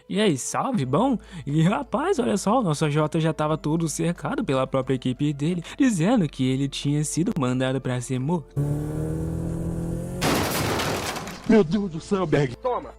E aí, salve, bom? E rapaz, olha só, o nosso Jota já tava todo cercado pela própria equipe dele, dizendo que ele tinha sido mandado pra ser morto. Meu Deus do céu, Berg. Toma!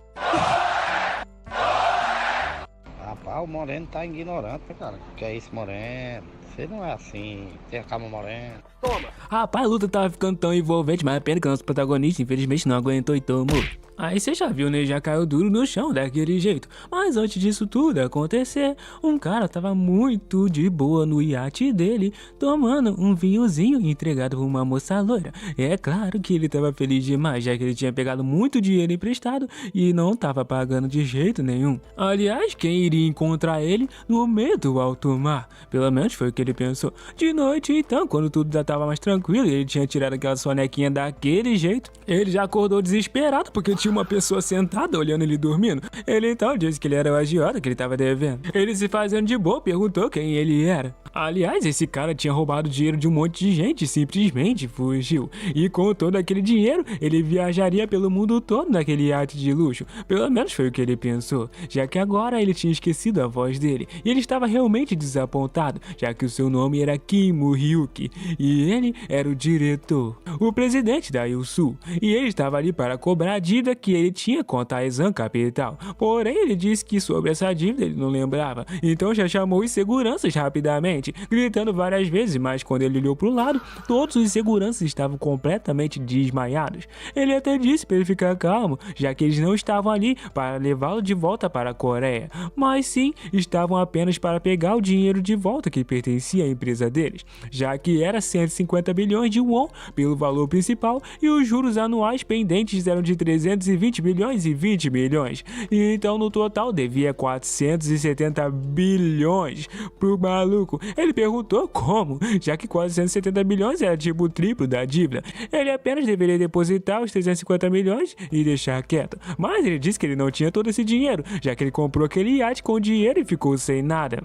Rapaz, o Moreno tá ignorante, né, cara? Que é isso, Moreno? Você não é assim, tem a calma, Moreno. Toma! Rapaz, a luta tava ficando tão envolvente, mas a pena que o nosso protagonista infelizmente não aguentou e tomou. Aí você já viu, né? Já caiu duro no chão daquele jeito. Mas antes disso tudo acontecer, um cara tava muito de boa no iate dele, tomando um vinhozinho entregado por uma moça loira. É claro que ele tava feliz demais, já que ele tinha pegado muito dinheiro emprestado e não tava pagando de jeito nenhum. Aliás, quem iria encontrar ele no meio do alto mar? Pelo menos foi o que ele pensou. De noite, então, quando tudo já tava mais tranquilo e ele tinha tirado aquela sonequinha daquele jeito, ele já acordou desesperado porque tinha uma pessoa sentada olhando ele dormindo. Ele então disse que ele era o agiota que ele tava devendo. Ele, se fazendo de boa, perguntou quem ele era. Aliás, esse cara tinha roubado dinheiro de um monte de gente e simplesmente fugiu. E com todo aquele dinheiro, ele viajaria pelo mundo todo naquele iate de luxo. Pelo menos foi o que ele pensou, já que agora ele tinha esquecido a voz dele. E ele estava realmente desapontado, já que o seu nome era Kim Muriuki e ele era o diretor, o presidente da Yusu. E ele estava ali para cobrar a dívida que ele tinha com a Taizan Capital. Porém, ele disse que sobre essa dívida ele não lembrava, então já chamou os seguranças rapidamente, gritando várias vezes, mas quando ele olhou para o lado, todos os seguranças estavam completamente desmaiados. Ele até disse para ele ficar calmo, já que eles não estavam ali para levá-lo de volta para a Coreia, mas sim estavam apenas para pegar o dinheiro de volta que pertencia à empresa deles, já que era 150 bilhões de won pelo valor principal e os juros anuais pendentes eram de 320 bilhões e 20 bilhões. E então no total devia 470 bilhões pro maluco. Ele perguntou como, já que 470 bilhões era tipo o triplo da dívida. Ele apenas deveria depositar os 350 milhões e deixar quieto. Mas ele disse que ele não tinha todo esse dinheiro, já que ele comprou aquele iate com dinheiro e ficou sem nada.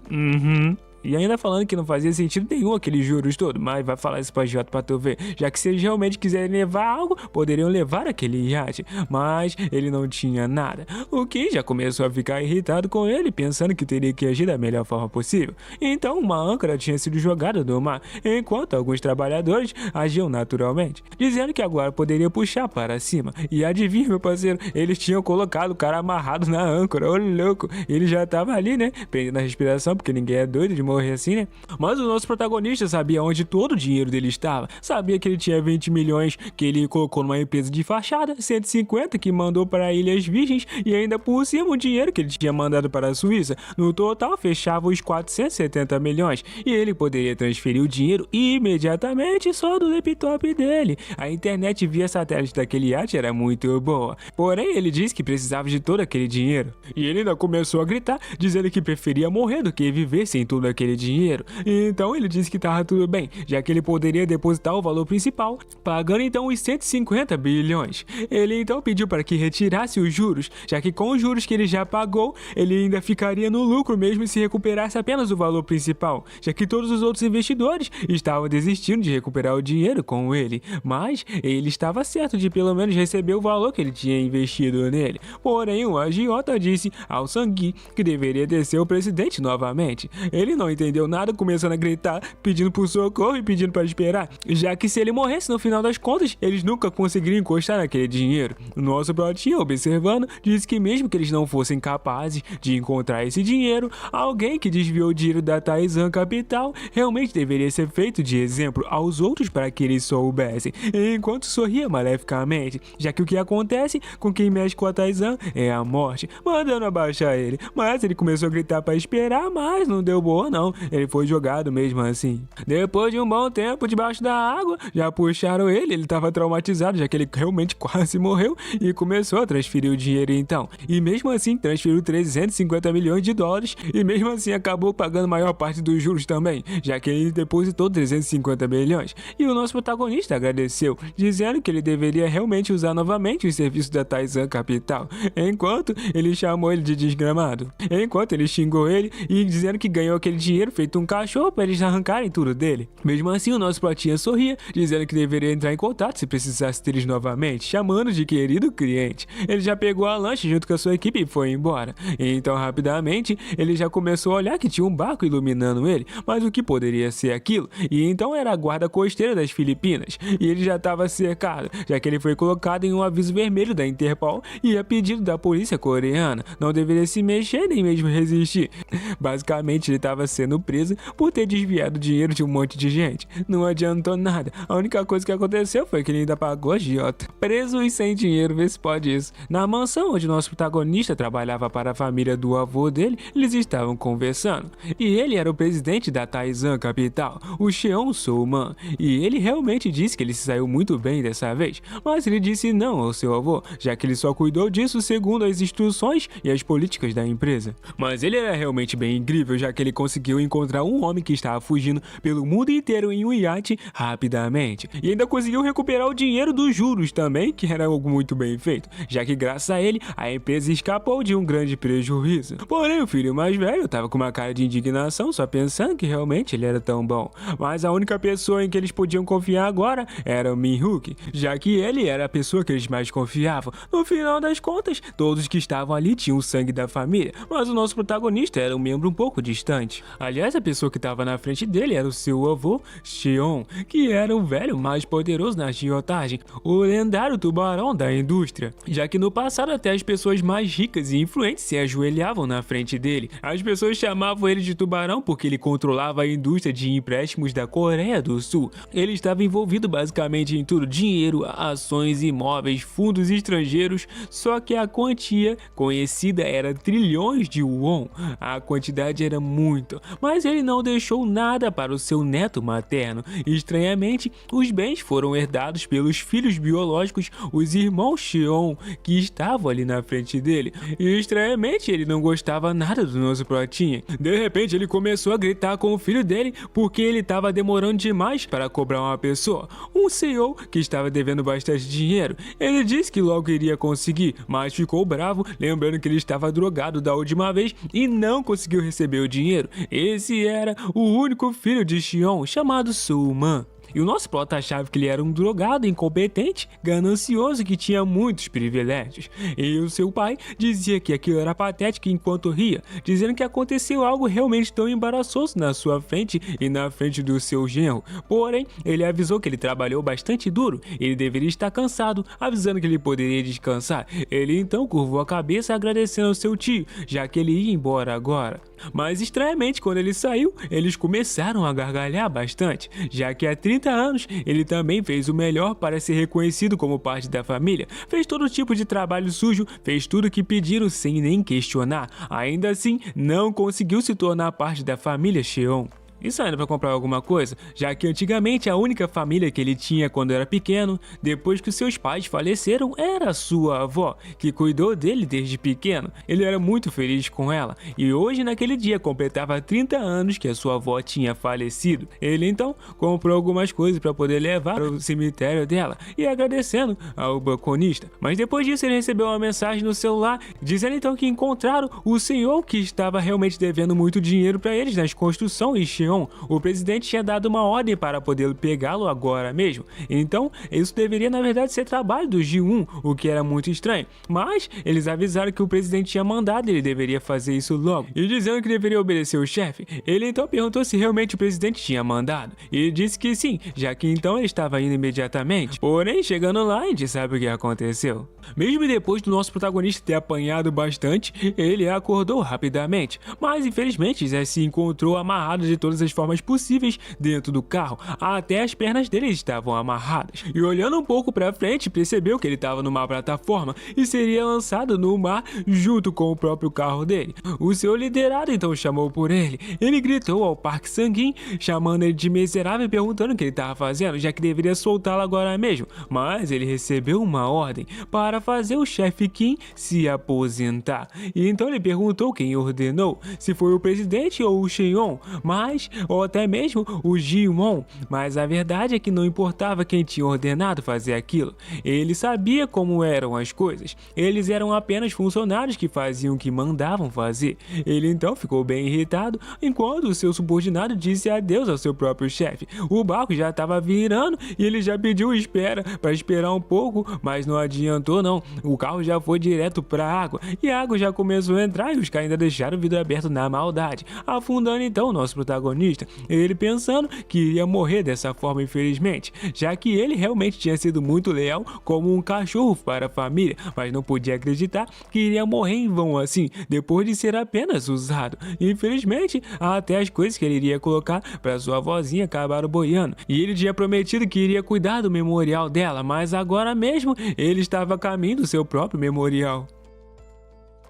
E ainda falando que não fazia sentido nenhum aqueles juros todos, mas vai falar isso pra Jota pra tu ver, já que se eles realmente quiserem levar algo, poderiam levar aquele iate, mas ele não tinha nada. O Kim já começou a ficar irritado com ele, pensando que teria que agir da melhor forma possível. Então uma âncora tinha sido jogada no mar, enquanto alguns trabalhadores agiam naturalmente, dizendo que agora poderia puxar para cima. E adivinha, meu parceiro, eles tinham colocado o cara amarrado na âncora, ô louco, ele já tava ali, né, prendendo a respiração, porque ninguém é doido de morrer assim, né? Mas o nosso protagonista sabia onde todo o dinheiro dele estava. Sabia que ele tinha 20 milhões que ele colocou numa empresa de fachada, 150 que mandou para Ilhas Virgens e ainda por cima o dinheiro que ele tinha mandado para a Suíça. No total fechava os 470 milhões e ele poderia transferir o dinheiro imediatamente só do laptop dele. A internet via satélite daquele iate era muito boa. Porém, ele disse que precisava de todo aquele dinheiro. E ele ainda começou a gritar, dizendo que preferia morrer do que viver sem todo aquele dinheiro. Então ele disse que estava tudo bem, já que ele poderia depositar o valor principal, pagando então os 150 bilhões. Ele então pediu para que retirasse os juros, já que com os juros que ele já pagou, ele ainda ficaria no lucro mesmo se recuperasse apenas o valor principal, já que todos os outros investidores estavam desistindo de recuperar o dinheiro com ele, mas ele estava certo de pelo menos receber o valor que ele tinha investido nele. Porém, o agiota disse ao Sangui que deveria descer o presidente novamente. Ele não entendeu nada, começando a gritar, pedindo por socorro e pedindo para esperar, já que se ele morresse no final das contas, eles nunca conseguiriam encostar naquele dinheiro. O nosso brotinho, observando, disse que mesmo que eles não fossem capazes de encontrar esse dinheiro, alguém que desviou o dinheiro da Taizan Capital realmente deveria ser feito de exemplo aos outros para que eles soubessem, enquanto sorria maleficamente, já que o que acontece com quem mexe com a Taizan é a morte, mandando abaixar ele. Mas ele começou a gritar para esperar, mas não deu boa não, ele foi jogado mesmo assim. Depois de um bom tempo debaixo da água, já puxaram ele estava traumatizado, já que ele realmente quase morreu, e começou a transferir o dinheiro então. E mesmo assim transferiu 350 milhões de dólares, e mesmo assim acabou pagando a maior parte dos juros também, já que ele depositou 350 milhões. E o nosso protagonista agradeceu, dizendo que ele deveria realmente usar novamente os serviços da Taizan Capital, enquanto ele chamou ele de desgramado, enquanto ele xingou ele e dizendo que ganhou aquele dinheiro dinheiro feito um cachorro para eles arrancarem tudo dele. Mesmo assim, o nosso Protinha sorria, dizendo que deveria entrar em contato se precisasse deles novamente, chamando de querido cliente. Ele já pegou a lancha junto com a sua equipe e foi embora. Então, rapidamente, ele já começou a olhar que tinha um barco iluminando ele, mas o que poderia ser aquilo? E então era a guarda costeira das Filipinas, e ele já estava cercado, já que ele foi colocado em um aviso vermelho da Interpol e a pedido da polícia coreana, não deveria se mexer nem mesmo resistir. Basicamente, ele estava sendo preso por ter desviado dinheiro de um monte de gente. Não adiantou nada, a única coisa que aconteceu foi que ele ainda pagou a agiota. Preso e sem dinheiro, vê se pode isso. Na mansão onde nosso protagonista trabalhava para a família do avô dele, eles estavam conversando. E ele era o presidente da Taizan Capital, o Cheon Soo-man. E ele realmente disse que ele se saiu muito bem dessa vez, mas ele disse não ao seu avô, já que ele só cuidou disso segundo as instruções e as políticas da empresa. Mas ele era realmente bem incrível, já que ele conseguiu encontrar um homem que estava fugindo pelo mundo inteiro em um iate rapidamente. E ainda conseguiu recuperar o dinheiro dos juros também, que era algo muito bem feito, já que graças a ele, a empresa escapou de um grande prejuízo. Porém, o filho mais velho estava com uma cara de indignação, só pensando que realmente ele era tão bom. Mas a única pessoa em que eles podiam confiar agora era o Min-hook, já que ele era a pessoa que eles mais confiavam. No final das contas, todos que estavam ali tinham o sangue da família, mas o nosso protagonista era um membro um pouco distante. Aliás, a pessoa que estava na frente dele era o seu avô, Cheon, que era o velho mais poderoso na agiotagem, o lendário tubarão da indústria, já que no passado até as pessoas mais ricas e influentes se ajoelhavam na frente dele. As pessoas chamavam ele de tubarão porque ele controlava a indústria de empréstimos da Coreia do Sul. Ele estava envolvido basicamente em tudo: dinheiro, ações, imóveis, fundos estrangeiros, só que a quantia conhecida era trilhões de won. A quantidade era muito, mas ele não deixou nada para o seu neto materno. Estranhamente, os bens foram herdados pelos filhos biológicos, os irmãos Cheon, que estavam ali na frente dele. E estranhamente, ele não gostava nada do nosso Protinha. De repente, ele começou a gritar com o filho dele porque ele estava demorando demais para cobrar uma pessoa, um CEO que estava devendo bastante dinheiro. Ele disse que logo iria conseguir, mas ficou bravo, lembrando que ele estava drogado da última vez e não conseguiu receber o dinheiro. Esse era o único filho de Cheon, chamado Soo-man. E o nosso plot achava que ele era um drogado, incompetente, ganancioso que tinha muitos privilégios. E o seu pai dizia que aquilo era patético enquanto ria, dizendo que aconteceu algo realmente tão embaraçoso na sua frente e na frente do seu genro. Porém, ele avisou que ele trabalhou bastante duro, ele deveria estar cansado, avisando que ele poderia descansar. Ele então curvou a cabeça agradecendo ao seu tio, já que ele ia embora agora. Mas estranhamente, quando ele saiu, eles começaram a gargalhar bastante, já que há 30 anos ele também fez o melhor para ser reconhecido como parte da família, fez todo tipo de trabalho sujo, fez tudo que pediram sem nem questionar. Ainda assim, não conseguiu se tornar parte da família Cheon. E saindo para comprar alguma coisa, já que antigamente a única família que ele tinha quando era pequeno, depois que seus pais faleceram, era a sua avó, que cuidou dele desde pequeno. Ele era muito feliz com ela, e hoje naquele dia completava 30 anos que a sua avó tinha falecido. Ele então comprou algumas coisas para poder levar ao cemitério dela, e agradecendo ao balconista. Mas depois disso ele recebeu uma mensagem no celular, dizendo então que encontraram o senhor que estava realmente devendo muito dinheiro para eles nas construções e Cheon. O presidente tinha dado uma ordem para poder pegá-lo agora mesmo. Então, isso deveria na verdade ser trabalho do Ji-woon, o que era muito estranho. Mas, eles avisaram que o presidente tinha mandado e ele deveria fazer isso logo. E dizendo que deveria obedecer o chefe, ele então perguntou se realmente o presidente tinha mandado. E disse que sim, já que então ele estava indo imediatamente. Porém, chegando lá, a gente sabe o que aconteceu. Mesmo depois do nosso protagonista ter apanhado bastante, ele acordou rapidamente. Mas, infelizmente, Zé se encontrou amarrado de todas as formas possíveis dentro do carro, até as pernas dele estavam amarradas. E olhando um pouco para frente, percebeu que ele estava numa plataforma e seria lançado no mar junto com o próprio carro dele. O seu liderado então chamou por ele. Ele gritou ao Park Sang-in, chamando ele de miserável e perguntando o que ele estava fazendo, já que deveria soltá-lo agora mesmo. Mas ele recebeu uma ordem para fazer o chefe Kim se aposentar. E então ele perguntou quem ordenou, se foi o presidente ou o Cheon, mas ou até mesmo o Jimon, mas a verdade é que não importava quem tinha ordenado fazer aquilo. Ele sabia como eram as coisas. Eles eram apenas funcionários que faziam o que mandavam fazer. Ele então ficou bem irritado enquanto o seu subordinado disse adeus ao seu próprio chefe. O barco já estava virando e ele já pediu espera para esperar um pouco, mas não adiantou não. O carro já foi direto para a água e a água já começou a entrar e os caras ainda deixaram o vidro aberto na maldade, afundando então o nosso protagonista. Ele pensando que iria morrer dessa forma, infelizmente, já que ele realmente tinha sido muito leal como um cachorro para a família, mas não podia acreditar que iria morrer em vão assim, depois de ser apenas usado. Infelizmente, até as coisas que ele iria colocar para sua vozinha acabaram boiando, e ele tinha prometido que iria cuidar do memorial dela, mas agora mesmo ele estava a caminho do seu próprio memorial.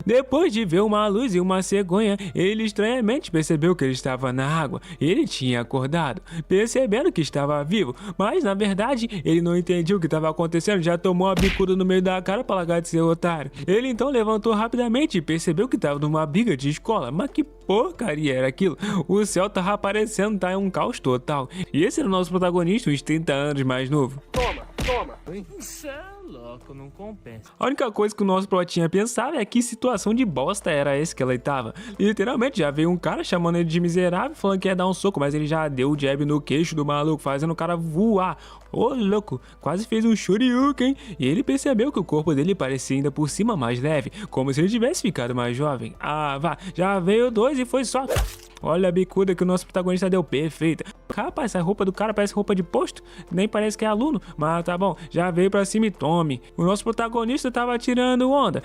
Depois de ver uma luz e uma cegonha, ele estranhamente percebeu que ele estava na água. Ele tinha acordado, percebendo que estava vivo, mas na verdade ele não entendia o que estava acontecendo, já tomou a bicuda no meio da cara para largar de ser otário. Ele então levantou rapidamente e percebeu que estava numa briga de escola, mas que porcaria era aquilo? O céu tava aparecendo, tá em um caos total. E esse era o nosso protagonista, uns 30 anos mais novo. Toma! Cê é louco, não compensa. A única coisa que o nosso plotinha pensava é que situação de bosta era esse que ela estava. Literalmente, já veio um cara chamando ele de miserável, falando que ia dar um soco, mas ele já deu o jab no queixo do maluco, fazendo o cara voar. Ô louco, quase fez um shoryuken. E ele percebeu que o corpo dele parecia ainda por cima mais leve, como se ele tivesse ficado mais jovem. Ah, vá, já veio dois e foi só... Olha a bicuda que o nosso protagonista deu, perfeita. Rapaz, essa roupa do cara parece roupa de posto, nem parece que é aluno, mas tá bom, já veio pra cima e tome. O nosso protagonista tava tirando onda.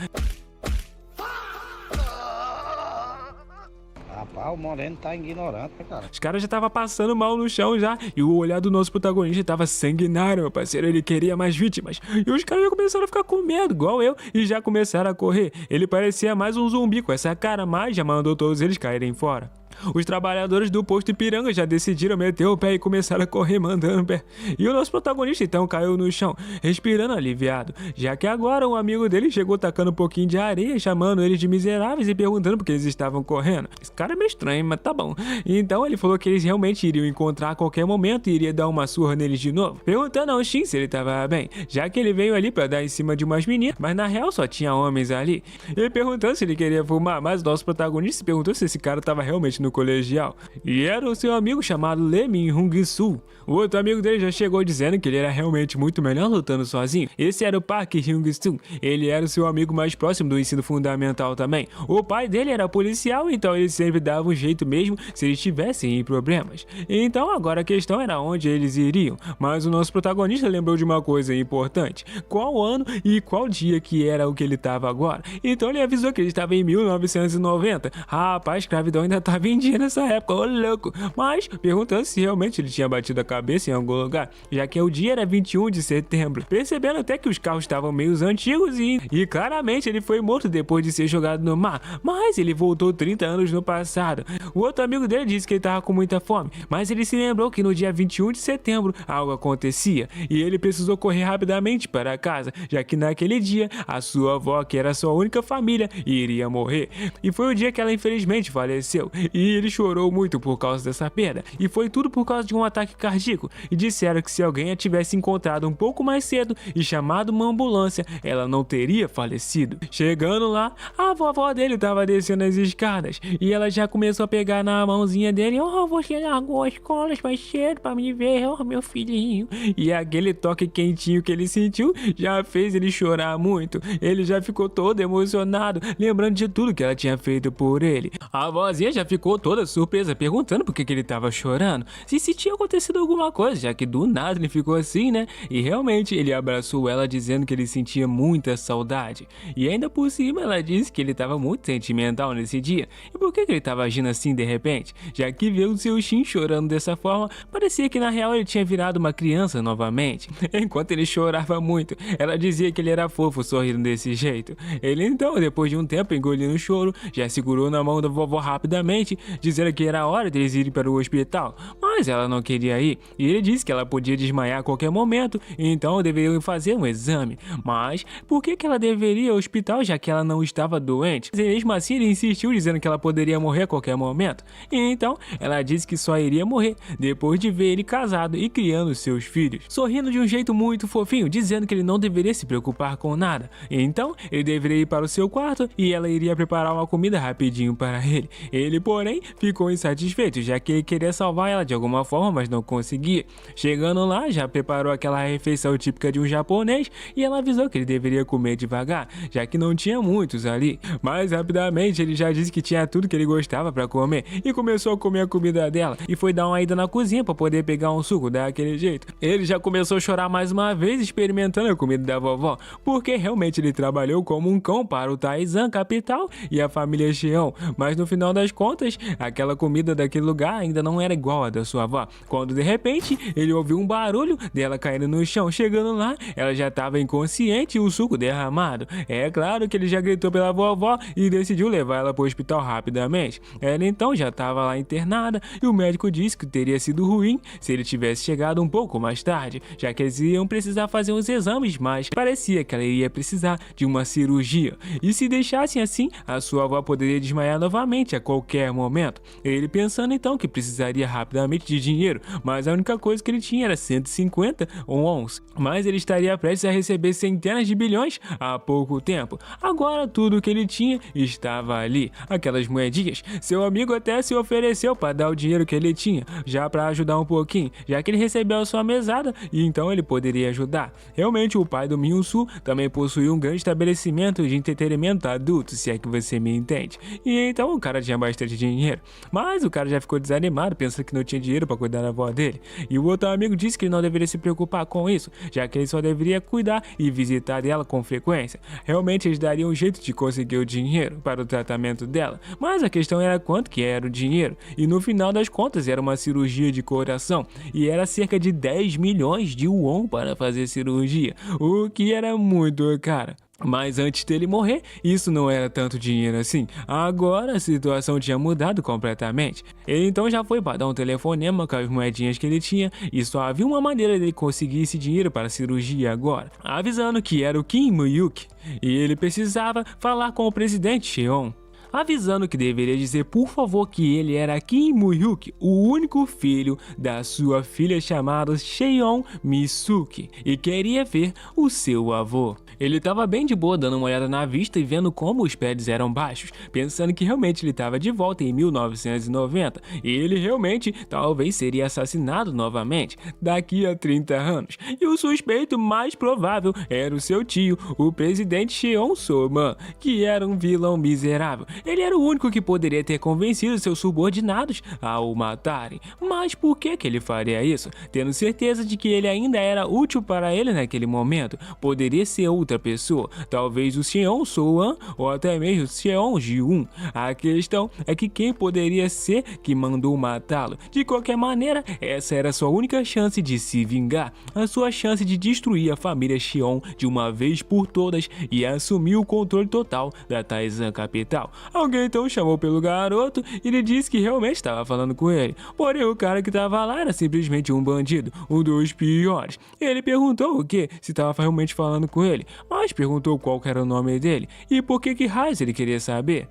Rapaz, o Moreno tá ignorante, né, cara? Os caras já estavam passando mal no chão já, e o olhar do nosso protagonista tava sanguinário, meu parceiro, ele queria mais vítimas. E os caras já começaram a ficar com medo, igual eu, e já começaram a correr. Ele parecia mais um zumbi com essa cara, mas já mandou todos eles caírem fora. Os trabalhadores do posto Ipiranga já decidiram meter o pé e começaram a correr mandando o pé. E o nosso protagonista então caiu no chão, respirando aliviado, já que agora um amigo dele chegou tacando um pouquinho de areia, chamando eles de miseráveis e perguntando por que eles estavam correndo. Esse cara é meio estranho, mas tá bom. Então ele falou que eles realmente iriam encontrar a qualquer momento e iria dar uma surra neles de novo, perguntando ao Shin se ele tava bem, já que ele veio ali pra dar em cima de umas meninas, mas na real só tinha homens ali. Ele perguntando se ele queria fumar, mas o nosso protagonista perguntou se esse cara tava realmente no colegial. E era o seu amigo chamado Lee Min-Hung-Soo. O outro amigo dele já chegou dizendo que ele era realmente muito melhor lutando sozinho. Esse era o Park Hyung-soo. Ele era o seu amigo mais próximo do ensino fundamental também. O pai dele era policial, então ele sempre dava um jeito mesmo se eles tivessem problemas. Então agora a questão era onde eles iriam. Mas o nosso protagonista lembrou de uma coisa importante. Qual ano e qual dia que era o que ele estava agora. Então ele avisou que ele estava em 1990. Rapaz, a escravidão ainda estava em dia nessa época, ô louco. Mas perguntando se realmente ele tinha batido a cabeça em algum lugar, já que o dia era 21 de setembro. Percebendo até que os carros estavam meio antigos e claramente ele foi morto depois de ser jogado no mar. Mas ele voltou 30 anos no passado. O outro amigo dele disse que ele estava com muita fome, mas ele se lembrou que no dia 21 de setembro algo acontecia e ele precisou correr rapidamente para casa, já que naquele dia a sua avó, que era sua única família, iria morrer. E foi o dia que ela infelizmente faleceu. E ele chorou muito por causa dessa perda. E foi tudo por causa de um ataque cardíaco. E disseram que se alguém a tivesse encontrado um pouco mais cedo e chamado uma ambulância, ela não teria falecido. Chegando lá, a vovó dele estava descendo as escadas. E ela já começou a pegar na mãozinha dele. Oh, você largou a escola mais cedo pra me ver, oh, meu filhinho. E aquele toque quentinho que ele sentiu já fez ele chorar muito. Ele já ficou todo emocionado, lembrando de tudo que ela tinha feito por ele. A vozinha já ficou toda surpresa, perguntando por que ele tava chorando, se tinha acontecido alguma coisa, já que do nada ele ficou assim, né? E realmente ele abraçou ela dizendo que ele sentia muita saudade. E ainda por cima ela disse que ele tava muito sentimental nesse dia. E por que ele tava agindo assim de repente? Já que viu o seu Shin chorando dessa forma, parecia que na real ele tinha virado uma criança novamente. Enquanto ele chorava muito, ela dizia que ele era fofo sorrindo desse jeito. Ele então, depois de um tempo engolindo o choro, já segurou na mão da vovó rapidamente, dizendo que era hora deles irem para o hospital. Mas mas ela não queria ir, e ele disse que ela podia desmaiar a qualquer momento, então deveriam fazer um exame. Mas por que ela deveria ir ao hospital, já que ela não estava doente? E mesmo assim ele insistiu, dizendo que ela poderia morrer a qualquer momento. E então ela disse que só iria morrer depois de ver ele casado e criando seus filhos, sorrindo de um jeito muito fofinho, dizendo que ele não deveria se preocupar com nada. Então ele deveria ir para o seu quarto e ela iria preparar uma comida rapidinho para ele. Ele, porém, ficou insatisfeito, já que ele queria salvar ela de alguma forma, mas não conseguia. Chegando lá, já preparou aquela refeição típica de um japonês e ela avisou que ele deveria comer devagar, já que não tinha muitos ali. Mas rapidamente ele já disse que tinha tudo que ele gostava para comer e começou a comer a comida dela e foi dar uma ida na cozinha para poder pegar um suco daquele jeito. Ele já começou a chorar mais uma vez experimentando a comida da vovó, porque realmente ele trabalhou como um cão para o Taizan capital e a família Xion, mas no final das contas, aquela comida daquele lugar ainda não era igual à da sua avó, quando de repente ele ouviu um barulho dela caindo no chão. Chegando lá, ela já estava inconsciente e o suco derramado. É claro que ele já gritou pela vovó e decidiu levar ela para o hospital rapidamente. Ela então já estava lá internada e o médico disse que teria sido ruim se ele tivesse chegado um pouco mais tarde, já que eles iam precisar fazer uns exames, mas parecia que ela iria precisar de uma cirurgia. E se deixassem assim, a sua avó poderia desmaiar novamente a qualquer momento. Ele pensando então que precisaria rapidamente de dinheiro, mas a única coisa que ele tinha era 150 wons, mas ele estaria prestes a receber centenas de bilhões há pouco tempo. Agora tudo que ele tinha estava ali, aquelas moedinhas. Seu amigo até se ofereceu para dar o dinheiro que ele tinha, já para ajudar um pouquinho, já que ele recebeu a sua mesada e então ele poderia ajudar. Realmente o pai do Myung-soo também possuía um grande estabelecimento de entretenimento adulto, se é que você me entende. E então o cara tinha bastante dinheiro, mas o cara já ficou desanimado, pensando que não tinha dinheiro para cuidar da avó dele. E o outro amigo disse que ele não deveria se preocupar com isso, já que ele só deveria cuidar e visitar ela com frequência. Realmente eles dariam um jeito de conseguir o dinheiro para o tratamento dela, mas a questão era quanto que era o dinheiro, e no final das contas era uma cirurgia de coração, e era cerca de 10 milhões de won para fazer cirurgia, o que era muito caro. Mas antes dele morrer, isso não era tanto dinheiro assim. Agora a situação tinha mudado completamente. Ele então já foi para dar um telefonema com as moedinhas que ele tinha e só havia uma maneira dele conseguir esse dinheiro para a cirurgia agora, avisando que era o Kim Muyuk e ele precisava falar com o presidente Cheon, avisando que deveria dizer por favor que ele era Kim Muyuk, o único filho da sua filha chamada Cheon Misuki, e queria ver o seu avô. Ele estava bem de boa dando uma olhada na vista e vendo como os prédios eram baixos, pensando que realmente ele estava de volta em 1990 e ele realmente talvez seria assassinado novamente daqui a 30 anos. E o suspeito mais provável era o seu tio, o presidente Cheon So-man, que era um vilão miserável. Ele era o único que poderia ter convencido seus subordinados a o matarem. Mas por que ele faria isso? Tendo certeza de que ele ainda era útil para ele naquele momento. Poderia ser outra pessoa, talvez o Cheon So-an ou até mesmo o Cheon Ji-un. A questão é que quem poderia ser que mandou matá-lo? De qualquer maneira, essa era a sua única chance de se vingar, a sua chance de destruir a família Cheon de uma vez por todas e assumir o controle total da Taizan capital. Alguém então chamou pelo garoto e ele disse que realmente estava falando com ele, porém o cara que estava lá era simplesmente um bandido, um dos piores. Ele perguntou o que, se estava realmente falando com ele, mas perguntou qual era o nome dele e por que raios ele queria saber.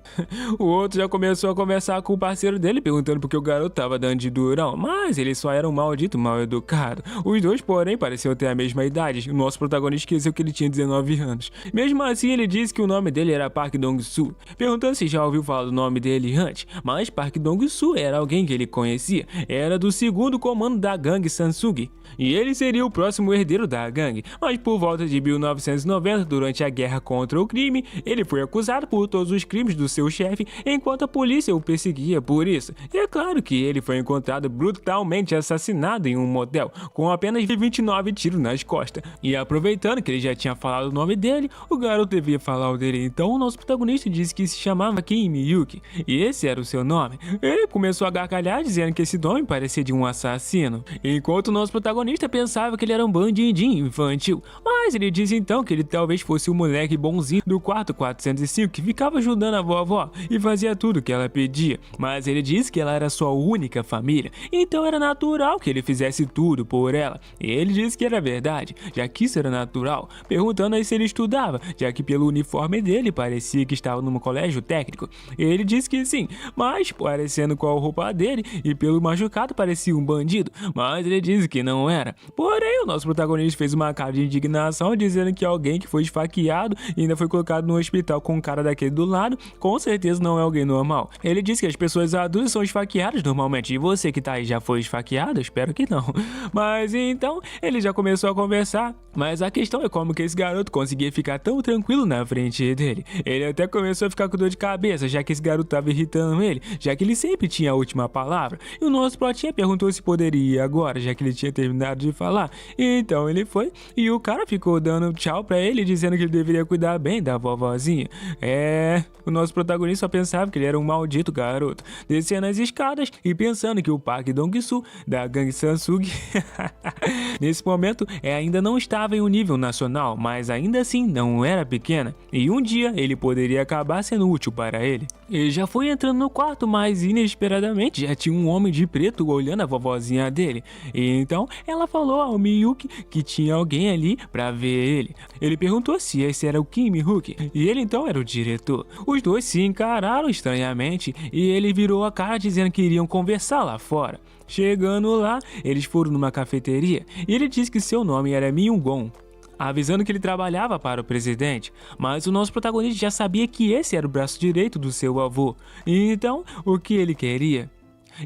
O outro já começou a conversar com o parceiro dele, perguntando por que o garoto estava dando de durão, mas ele só era um maldito mal educado. Os dois, porém, pareciam ter a mesma idade. O nosso protagonista esqueceu que ele tinha 19 anos. Mesmo assim, ele disse que o nome dele era Park Dong-soo, perguntando se já ouviu falar do nome dele antes, mas Park Dong-soo era alguém que ele conhecia, era do segundo comando da gangue Samsung, e ele seria o próximo herdeiro da gangue, mas por volta de 1990, durante a guerra contra o crime, ele foi acusado por todos os crimes do seu chefe, enquanto a polícia o perseguia por isso. E é claro que ele foi encontrado brutalmente assassinado em um motel, com apenas 29 tiros nas costas. E aproveitando que ele já tinha falado o nome dele, o garoto devia falar o dele, então o nosso protagonista disse que se chamava chamava Kim Miyuki, e esse era o seu nome. Ele começou a gargalhar dizendo que esse nome parecia de um assassino, enquanto o nosso protagonista pensava que ele era um bandidinho infantil. Mas ele disse então que ele talvez fosse o moleque bonzinho do quarto 405 que ficava ajudando a vovó e fazia tudo que ela pedia. Mas ele disse que ela era sua única família, então era natural que ele fizesse tudo por ela. E ele disse que era verdade, já que isso era natural, perguntando aí se ele estudava, já que pelo uniforme dele parecia que estava num colégio técnico. Ele disse que sim, mas parecendo com a roupa dele e pelo machucado parecia um bandido, mas ele disse que não era. Porém, o nosso protagonista fez uma cara de indignação dizendo que alguém que foi esfaqueado e ainda foi colocado no hospital com um cara daquele do lado, com certeza não é alguém normal. Ele disse que as pessoas adultas são esfaqueadas normalmente, e você que tá aí já foi esfaqueado? Espero que não. Mas então, ele já começou a conversar, mas a questão é como que esse garoto conseguia ficar tão tranquilo na frente dele. Ele até começou a ficar com dor de cabeça, já que esse garoto tava irritando ele, já que ele sempre tinha a última palavra. E o nosso plotinha perguntou se poderia ir agora, já que ele tinha terminado de falar. Então ele foi, e o cara ficou dando tchau pra ele, dizendo que ele deveria cuidar bem da vovozinha. O nosso protagonista só pensava que ele era um maldito garoto, descendo as escadas e pensando que o Park Dong-soo da gangue Samsung nesse momento ainda não estava em um nível nacional, mas ainda assim não era pequena, e um dia ele poderia acabar sendo útil para ele. Ele já foi entrando no quarto, mas inesperadamente já tinha um homem de preto olhando a vovozinha dele. E então ela falou ao Miyuki que tinha alguém ali para ver ele. Ele perguntou se esse era o Kim Miyuki, e ele então era o diretor. Os dois se encararam estranhamente e ele virou a cara dizendo que iriam conversar lá fora. Chegando lá, eles foram numa cafeteria e ele disse que seu nome era Myung-gon, avisando que ele trabalhava para o presidente, mas o nosso protagonista já sabia que esse era o braço direito do seu avô, e então o que ele queria?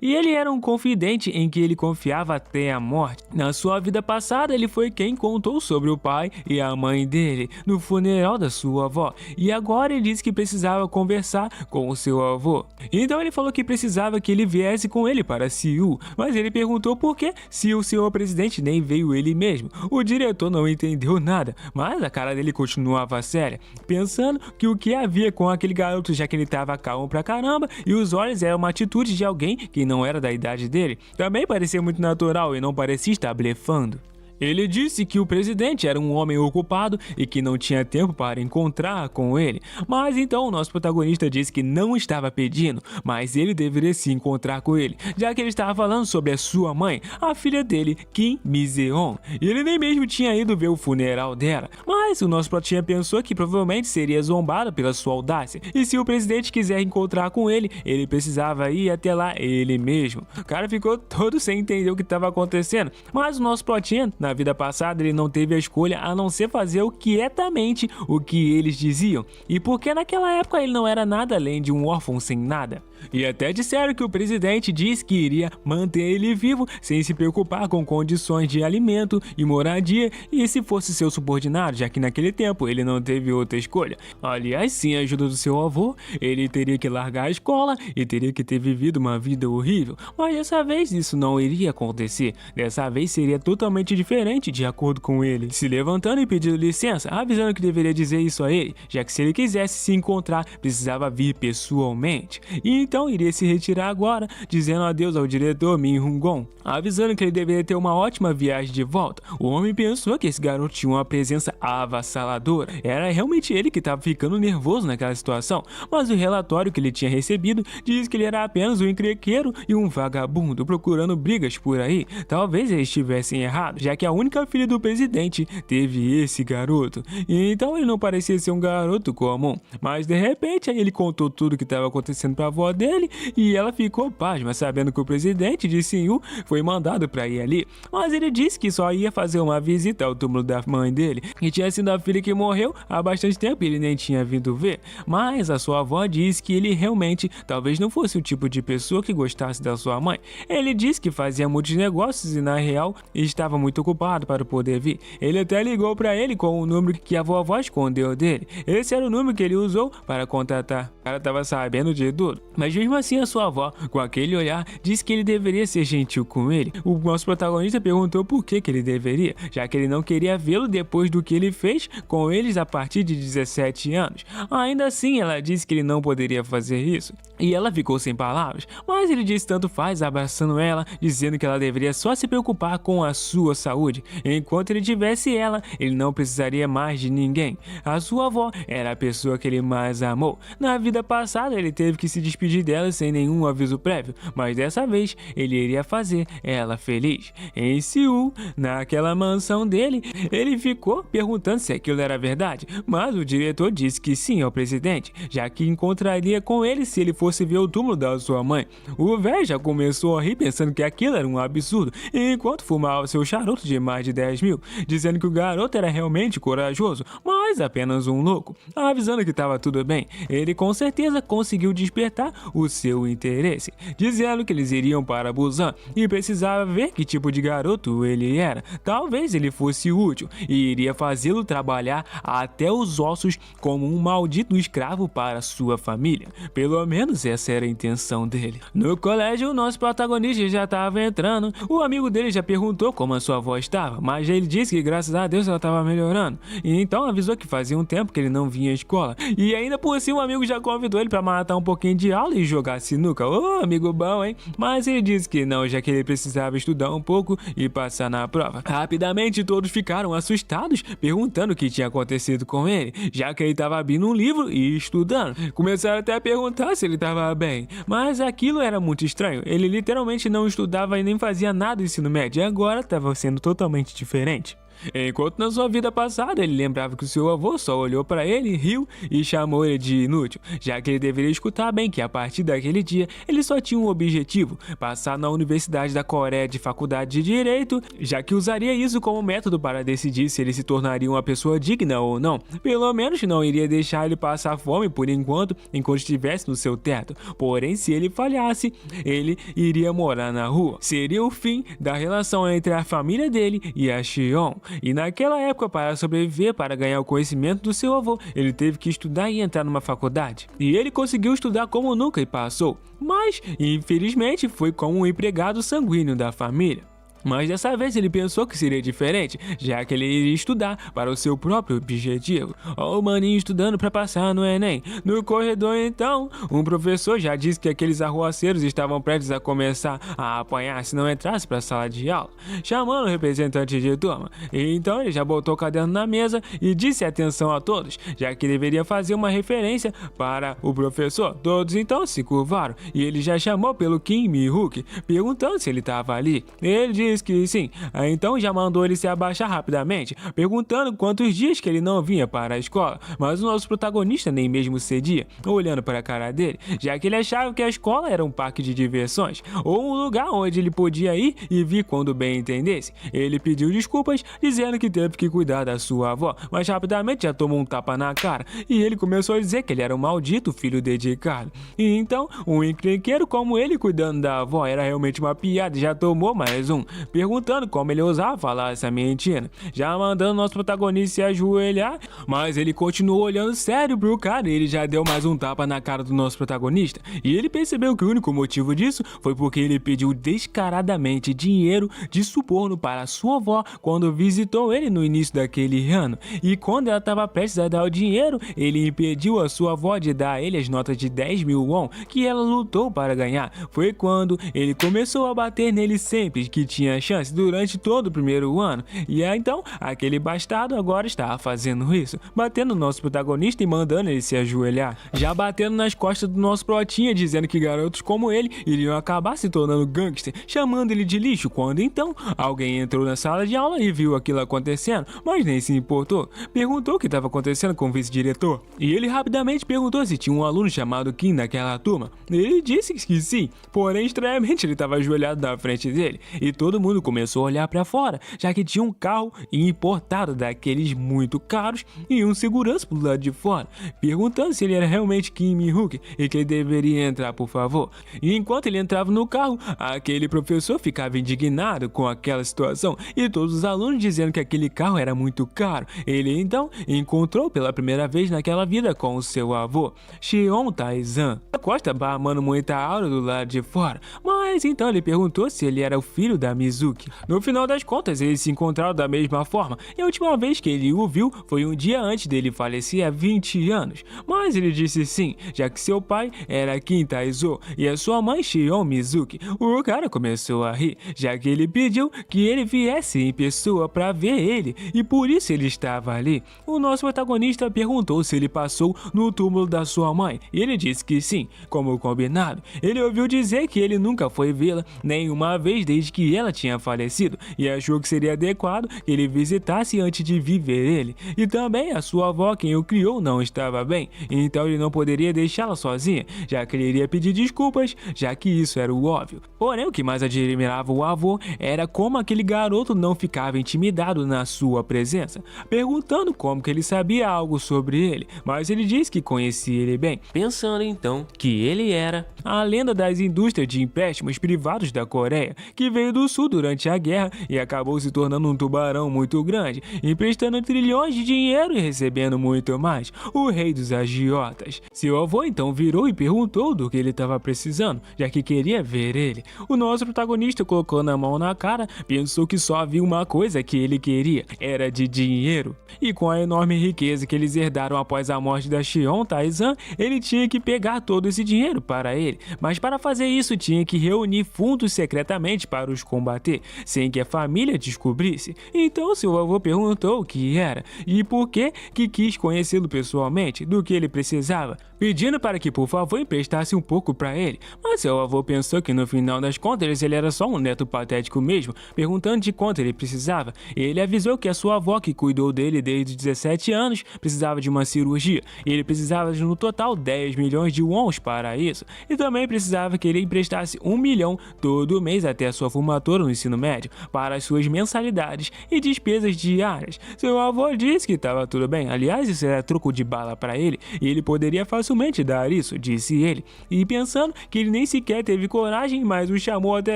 E ele era um confidente em que ele confiava até a morte. Na sua vida passada, ele foi quem contou sobre o pai e a mãe dele no funeral da sua avó. E agora ele disse que precisava conversar com o seu avô. Então ele falou que precisava que ele viesse com ele para Seul. Mas ele perguntou por que se o senhor presidente nem veio ele mesmo. O diretor não entendeu nada, mas a cara dele continuava séria, pensando que o que havia com aquele garoto, já que ele estava calmo pra caramba e os olhos eram uma atitude de alguém que não era da idade dele, também parecia muito natural e não parecia estar blefando. Ele disse que o presidente era um homem ocupado e que não tinha tempo para encontrar com ele, mas então o nosso protagonista disse que não estava pedindo, mas ele deveria se encontrar com ele, já que ele estava falando sobre a sua mãe, a filha dele, Kim Mi-seon, e ele nem mesmo tinha ido ver o funeral dela, mas o nosso plotinha pensou que provavelmente seria zombado pela sua audácia, e se o presidente quiser encontrar com ele, ele precisava ir até lá ele mesmo. O cara ficou todo sem entender o que estava acontecendo, mas o nosso plotinha, na vida passada, ele não teve a escolha a não ser fazer quietamente o que eles diziam, e porque naquela época ele não era nada além de um órfão sem nada. E até disseram que o presidente disse que iria manter ele vivo sem se preocupar com condições de alimento e moradia, e se fosse seu subordinado, já que naquele tempo ele não teve outra escolha. Aliás, sem a ajuda do seu avô, ele teria que largar a escola e teria que ter vivido uma vida horrível, mas dessa vez isso não iria acontecer. Dessa vez seria totalmente diferente, de acordo com ele, se levantando e pedindo licença, avisando que deveria dizer isso a ele, já que se ele quisesse se encontrar, precisava vir pessoalmente. E então iria se retirar agora, dizendo adeus ao diretor Min-Hun-gon, avisando que ele deveria ter uma ótima viagem de volta. O homem pensou que esse garoto tinha uma presença avassaladora. Era realmente ele que estava ficando nervoso naquela situação, mas o relatório que ele tinha recebido diz que ele era apenas um encrenqueiro e um vagabundo procurando brigas por aí. Talvez eles estivessem errados, já que a única filha do presidente teve esse garoto. E então ele não parecia ser um garoto comum, mas de repente aí ele contou tudo o que estava acontecendo para a avó dele e ela ficou pasma, sabendo que o presidente de Seul foi mandado para ir ali, mas ele disse que só ia fazer uma visita ao túmulo da mãe dele, que tinha sido a filha que morreu há bastante tempo e ele nem tinha vindo ver, mas a sua avó disse que ele realmente talvez não fosse o tipo de pessoa que gostasse da sua mãe. Ele disse que fazia muitos negócios e na real estava muito ocupado ocupado para poder vir. Ele até ligou para ele com o número que a vovó escondeu dele. Esse era o número que ele usou para contatar. O cara tava sabendo de tudo. Mas mesmo assim a sua avó, com aquele olhar, disse que ele deveria ser gentil com ele. O nosso protagonista perguntou por que ele deveria, já que ele não queria vê-lo depois do que ele fez com eles a partir de 17 anos. Ainda assim, ela disse que ele não poderia fazer isso. E ela ficou sem palavras, mas ele disse tanto faz, abraçando ela, dizendo que ela deveria só se preocupar com a sua saúde. Enquanto ele tivesse ela, ele não precisaria mais de ninguém. A sua avó era a pessoa que ele mais amou. Na vida passada, ele teve que se despedir dela sem nenhum aviso prévio, mas dessa vez ele iria fazer ela feliz. Em Seul, naquela mansão dele, ele ficou perguntando se aquilo era verdade, mas o diretor disse que sim ao presidente, já que encontraria com ele se ele fosse ver o túmulo da sua mãe. O velho já começou a rir pensando que aquilo era um absurdo, enquanto fumava seu charuto de mais de 10 mil, dizendo que o garoto era realmente corajoso, mas apenas um louco. Avisando que estava tudo bem, ele com certeza conseguiu despertar o seu interesse, dizendo que eles iriam para Busan e precisava ver que tipo de garoto ele era. Talvez ele fosse útil e iria fazê-lo trabalhar até os ossos como um maldito escravo para sua família. Pelo menos essa era a intenção dele. No colégio, o nosso protagonista já estava entrando. O amigo dele já perguntou como a sua avó estava, mas ele disse que graças a Deus ela estava melhorando. E então avisou que fazia um tempo que ele não vinha à escola. E ainda por cima o amigo já convidou ele para matar um pouquinho de aula e jogar sinuca. Ô, amigo bom, hein? Mas ele disse que não, já que ele precisava estudar um pouco e passar na prova. Rapidamente todos ficaram assustados, perguntando o que tinha acontecido com ele, já que ele estava abrindo um livro e estudando. Começaram até a perguntar se ele estava bem, mas aquilo era muito estranho. Ele literalmente não estudava e nem fazia nada do ensino médio, e agora estava sendo totalmente diferente. Enquanto na sua vida passada ele lembrava que o seu avô só olhou para ele, riu e chamou ele de inútil, já que ele deveria escutar bem que a partir daquele dia ele só tinha um objetivo: passar na Universidade da Coreia de Faculdade de Direito, já que usaria isso como método para decidir se ele se tornaria uma pessoa digna ou não. Pelo menos não iria deixar ele passar fome por enquanto estivesse no seu teto. Porém, se ele falhasse, ele iria morar na rua. Seria o fim da relação entre a família dele e a Xion. E naquela época, para sobreviver, para ganhar o conhecimento do seu avô, ele teve que estudar e entrar numa faculdade. E ele conseguiu estudar como nunca e passou. Mas, infelizmente, foi como um empregado sanguíneo da família. Mas dessa vez ele pensou que seria diferente, já que ele iria estudar para o seu próprio objetivo. Ó, o maninho estudando para passar no Enem. No corredor então, um professor já disse que aqueles arruaceiros estavam prestes a começar a apanhar se não entrasse para a sala de aula, chamando o representante de turma. E então ele já botou o caderno na mesa e disse atenção a todos, já que deveria fazer uma referência para o professor. Todos então se curvaram e ele já chamou pelo Kim Mi-hook, perguntando se ele estava ali. Ele disse que sim, então já mandou ele se abaixar rapidamente, perguntando quantos dias que ele não vinha para a escola, mas o nosso protagonista nem mesmo cedia, olhando para a cara dele, já que ele achava que a escola era um parque de diversões, ou um lugar onde ele podia ir e vir quando bem entendesse. Ele pediu desculpas, dizendo que teve que cuidar da sua avó, mas rapidamente já tomou um tapa na cara, e ele começou a dizer que ele era um maldito filho dedicado. E então, um encrenqueiro como ele cuidando da avó era realmente uma piada, já tomou mais um, perguntando como ele ousava falar essa mentira, já mandando nosso protagonista se ajoelhar, mas ele continuou olhando sério pro cara e ele já deu mais um tapa na cara do nosso protagonista, e ele percebeu que o único motivo disso foi porque ele pediu descaradamente dinheiro de suborno para sua avó quando visitou ele no início daquele ano, e quando ela estava prestes a dar o dinheiro, ele impediu a sua avó de dar a ele as notas de 10 mil won que ela lutou para ganhar. Foi quando ele começou a bater nele sempre que tinha chance durante todo o primeiro ano, e então aquele bastardo agora estava fazendo isso, batendo no nosso protagonista e mandando ele se ajoelhar, já batendo nas costas do nosso protinha, dizendo que garotos como ele iriam acabar se tornando gangster, chamando ele de lixo, quando então alguém entrou na sala de aula e viu aquilo acontecendo, mas nem se importou, perguntou o que estava acontecendo com o vice-diretor, e ele rapidamente perguntou se tinha um aluno chamado Kim naquela turma. Ele disse que sim, porém estranhamente ele estava ajoelhado na frente dele, e todo mundo começou a olhar para fora, já que tinha um carro importado daqueles muito caros e um segurança pro lado de fora, perguntando se ele era realmente Kim Mi-hook e que ele deveria entrar, por favor. E enquanto ele entrava no carro, aquele professor ficava indignado com aquela situação e todos os alunos dizendo que aquele carro era muito caro. Ele então encontrou pela primeira vez naquela vida com o seu avô, Cheon Taizan. A Costa barmando muita aura do lado de fora, mas então ele perguntou se ele era o filho da Mizuki. No final das contas, eles se encontraram da mesma forma e a última vez que ele o viu foi um dia antes dele falecer há 20 anos. Mas ele disse sim, já que seu pai era Kim Taizo e a sua mãe Cheon Mizuki. O cara começou a rir, já que ele pediu que ele viesse em pessoa para ver ele e por isso ele estava ali. O nosso protagonista perguntou se ele passou no túmulo da sua mãe e ele disse que sim, como combinado. Ele ouviu dizer que ele nunca foi vê-la nenhuma vez desde que ela tinha falecido e achou que seria adequado que ele visitasse antes de viver ele. E também a sua avó, quem o criou, não estava bem, então ele não poderia deixá-la sozinha, já que ele iria pedir desculpas, já que isso era o óbvio. Porém, o que mais admirava o avô era como aquele garoto não ficava intimidado na sua presença, perguntando como que ele sabia algo sobre ele, mas ele disse que conhecia ele bem, pensando então que ele era a lenda das indústrias de empréstimos privados da Coreia, que veio do sul durante a guerra e acabou se tornando um tubarão muito grande, emprestando trilhões de dinheiro e recebendo muito mais, o rei dos agiotas. Seu avô então virou e perguntou do que ele estava precisando, já que queria ver ele. O nosso protagonista colocou na mão na cara, pensou que só havia uma coisa que ele queria, era de dinheiro. E com a enorme riqueza que eles herdaram após a morte da Cheon Taizan, ele tinha que pegar todo esse dinheiro para ele, mas para fazer isso tinha que reunir fundos secretamente para os combater, sem que a família descobrisse. Então seu avô perguntou o que era e por que quis conhecê-lo pessoalmente, do que ele precisava, pedindo para que por favor emprestasse um pouco para ele. Mas seu avô pensou que no final das contas ele era só um neto patético mesmo, perguntando de quanto ele precisava. Ele avisou que a sua avó, que cuidou dele desde 17 anos, precisava de uma cirurgia, e ele precisava de no total 10 milhões de wons para isso, e também precisava que ele emprestasse 1 milhão todo mês até a sua formatura no ensino médio, para as suas mensalidades e despesas diárias. Seu avô disse que estava tudo bem, aliás isso era truco de bala para ele, e ele poderia facilmente dar isso, disse ele, e pensando que ele nem sequer teve coragem, mas o chamou até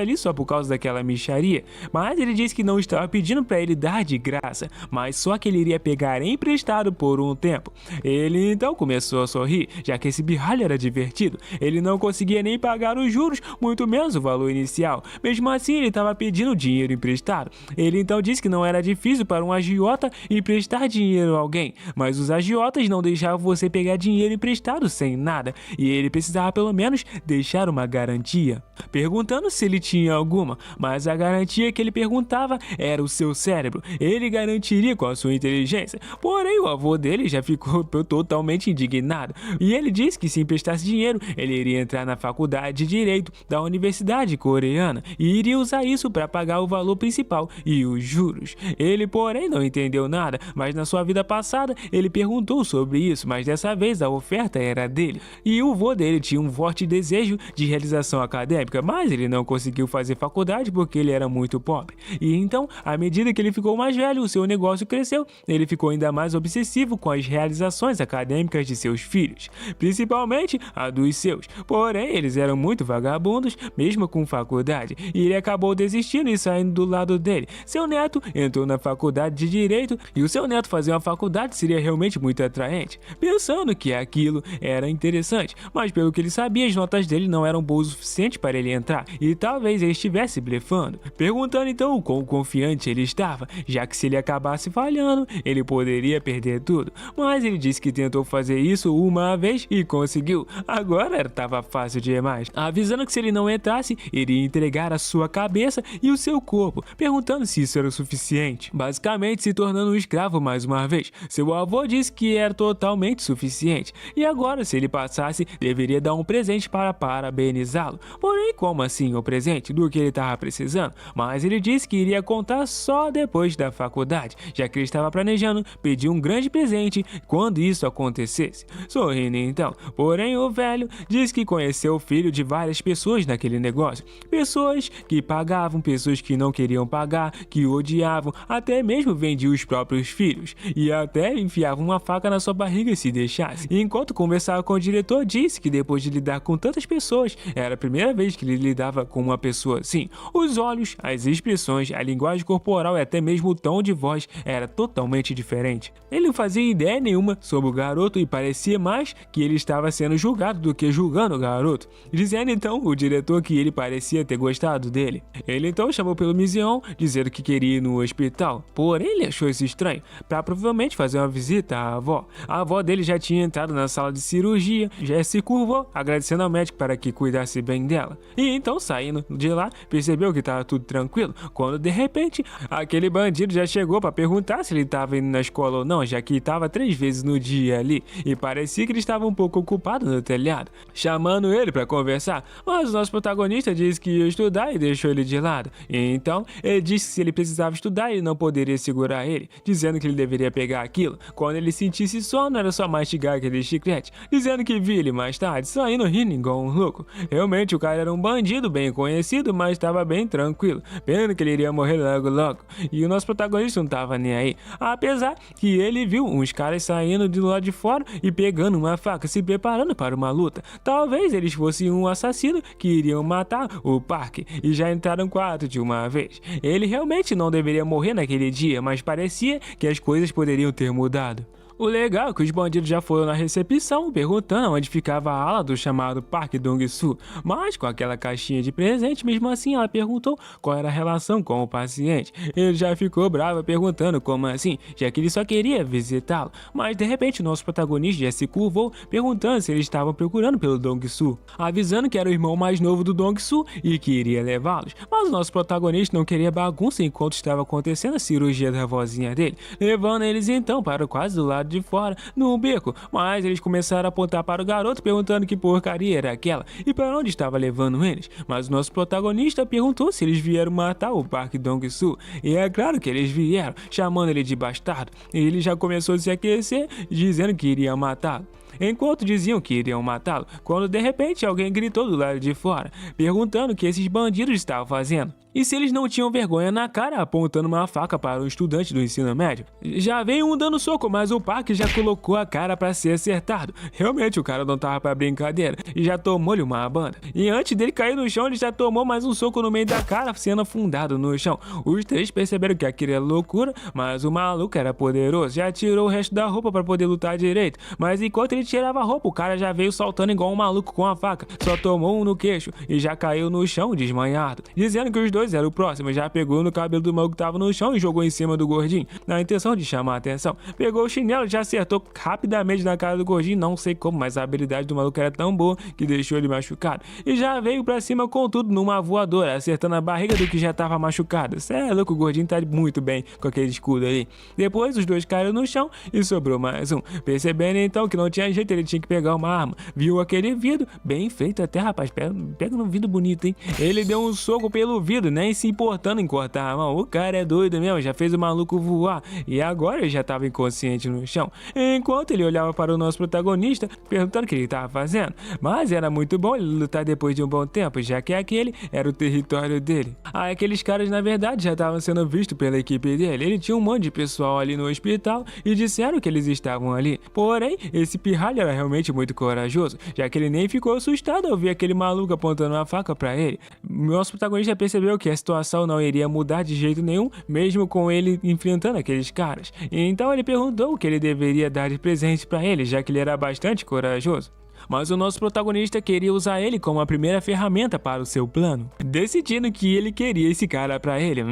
ali só por causa daquela mixaria. Mas ele disse que não estava pedindo para ele dar de graça, mas só que ele iria pegar emprestado por um tempo. Ele então começou a sorrir, já que esse birralho era divertido. Ele não conseguia nem pagar os juros, muito menos o valor inicial. Mesmo assim, ele estava pedindo dinheiro emprestado. Ele então disse que não era difícil para um agiota emprestar dinheiro a alguém, mas os agiotas não deixavam você pegar dinheiro emprestado sem nada, e ele precisava pelo menos deixar uma garantia, perguntando se ele tinha alguma, mas a garantia que ele perguntava era o seu cérebro. Ele garantiria com a sua inteligência, porém o avô dele já ficou totalmente indignado, e ele disse que se emprestasse dinheiro, ele iria entrar na faculdade de Direito da Universidade Coreana e iria usar isso para pagar o valor principal e os juros. Ele, porém, não entendeu nada, mas na sua vida passada ele perguntou sobre isso, mas dessa vez a oferta era dele, e o avô dele tinha um forte desejo de realização acadêmica, mas ele não conseguiu fazer faculdade porque ele era muito pobre. E então, à medida que ele ficou mais velho, o seu negócio cresceu, ele ficou ainda mais obsessivo com as realizações acadêmicas de seus filhos, principalmente a dos seus. Porém, eles eram muito vagabundos, mesmo com faculdade, e ele acabou desistindo e saindo do lado dele. Seu neto entrou na faculdade de Direito, e o seu neto fazer uma faculdade seria realmente muito atraente, pensando que aquilo era interessante, mas pelo que ele sabia, as notas dele não eram boas o suficiente para ele entrar, e talvez ele estivesse blefando, perguntando então o quão confiante ele estava, já que se ele acabasse falhando, ele poderia perder tudo. Mas ele disse que tentou fazer isso uma vez e conseguiu. Agora estava fácil demais, avisando que se ele não entrasse, iria entregar a sua cabeça e o seu corpo, perguntando se isso era o suficiente, basicamente se tornando um escravo mais uma vez. Seu avô disse que era totalmente suficiente, e agora se ele passasse, deveria dar um presente para parabenizá-lo. Porém, como assim o presente do que ele estava precisando? Mas ele disse que iria contar só depois da faculdade, já que ele estava planejando pedir um grande presente quando isso acontecesse. Sorrindo então, porém o velho disse que conheceu o filho de várias pessoas naquele naquele negócio. Pessoas que pagavam, pessoas que não queriam pagar, que odiavam, até mesmo vendiam os próprios filhos e até enfiavam uma faca na sua barriga se deixasse. E enquanto conversava com o diretor, disse que depois de lidar com tantas pessoas, era a primeira vez que ele lidava com uma pessoa assim. Os olhos, as expressões, a linguagem corporal e até mesmo o tom de voz era totalmente diferente. Ele não fazia ideia nenhuma sobre o garoto e parecia mais que ele estava sendo julgado do que julgando o garoto, dizendo então o diretor que ele parecia ter gostado dele. Ele então chamou pelo Mizion, dizendo que queria ir no hospital, porém ele achou isso estranho, para provavelmente fazer uma visita à avó. A avó dele já tinha entrado na sala de cirurgia, já se curvou, agradecendo ao médico para que cuidasse bem dela. E então, saindo de lá, percebeu que estava tudo tranquilo, quando de repente, aquele bandido já chegou para perguntar se ele estava indo na escola ou não, já que estava 3 vezes no dia ali, e parecia que ele estava um pouco ocupado no telhado, chamando ele para conversar, mas o nosso protagonista disse que ia estudar e deixou ele de lado. E então, ele disse que se ele precisava estudar, ele não poderia segurar ele, dizendo que ele deveria pegar aquilo. Quando ele sentisse sono, era só mastigar aquele chiclete, dizendo que viu ele mais tarde, saindo rindo igual um louco. Realmente, o cara era um bandido bem conhecido, mas estava bem tranquilo, pensando que ele iria morrer logo logo. E o nosso protagonista não estava nem aí, apesar que ele viu uns caras saindo de lá de fora e pegando uma faca, se preparando para uma luta. Talvez eles fossem um assassino que iriam matar o Park e já entraram no quarto de uma vez. Ele realmente não deveria morrer naquele dia, mas parecia que as coisas poderiam ter mudado. O legal é que os bandidos já foram na recepção perguntando onde ficava a ala do chamado Park Dong-Soo, mas com aquela caixinha de presente, mesmo assim ela perguntou qual era a relação com o paciente. Ele já ficou bravo perguntando como assim, já que ele só queria visitá-lo, mas de repente o nosso protagonista já se curvou perguntando se eles estavam procurando pelo Dong-Soo, avisando que era o irmão mais novo do Dong-Soo e que iria levá-los, mas o nosso protagonista não queria bagunça enquanto estava acontecendo a cirurgia da vozinha dele, levando eles então para quase do lado de fora, num beco, mas eles começaram a apontar para o garoto perguntando que porcaria era aquela e para onde estava levando eles, mas o nosso protagonista perguntou se eles vieram matar o Park Dong-Soo, e é claro que eles vieram, chamando ele de bastardo, e ele já começou a se aquecer, dizendo que iria matá-lo. Enquanto diziam que iriam matá-lo, quando de repente alguém gritou do lado de fora, perguntando o que esses bandidos estavam fazendo. E se eles não tinham vergonha na cara apontando uma faca para um estudante do ensino médio. Já veio um dando soco, mas o Park já colocou a cara para ser acertado. Realmente o cara não tava para brincadeira e já tomou-lhe uma banda. E antes dele cair no chão, ele já tomou mais um soco no meio da cara, sendo afundado no chão. Os três perceberam que aquilo era loucura, mas o maluco era poderoso. Já tirou o resto da roupa para poder lutar direito. Mas enquanto ele tirava a roupa, o cara já veio saltando igual um maluco com a faca. Só tomou um no queixo e já caiu no chão desmanhado, dizendo que os dois era o próximo, já pegou no cabelo do maluco que tava no chão e jogou em cima do gordinho, na intenção de chamar a atenção. Pegou o chinelo e já acertou rapidamente na cara do gordinho, não sei como, mas a habilidade do maluco era tão boa que deixou ele machucado. E já veio pra cima com tudo numa voadora, acertando a barriga do que já tava machucado. Cê é louco, o gordinho tá muito bem com aquele escudo ali. Depois os dois caíram no chão e sobrou mais um. Percebendo então que não tinha jeito, ele tinha que pegar uma arma. Viu aquele vidro, bem feito até, rapaz, pega no vidro bonito, hein. Ele deu um soco pelo vidro, nem se importando em cortar a mão. O cara é doido mesmo, já fez o maluco voar e agora ele já estava inconsciente no chão, enquanto ele olhava para o nosso protagonista perguntando o que ele estava fazendo. Mas era muito bom ele lutar depois de um bom tempo, já que aquele era o território dele. Aqueles caras na verdade já estavam sendo vistos pela equipe dele. Ele tinha um monte de pessoal ali no hospital e disseram que eles estavam ali. Porém, esse pirralho era realmente muito corajoso, já que ele nem ficou assustado ao ver aquele maluco apontando uma faca para ele. Nosso protagonista percebeu que a situação não iria mudar de jeito nenhum, mesmo com ele enfrentando aqueles caras. Então ele perguntou o que ele deveria dar de presente para ele, já que ele era bastante corajoso. Mas o nosso protagonista queria usar ele como a primeira ferramenta para o seu plano, decidindo que ele queria esse cara para ele.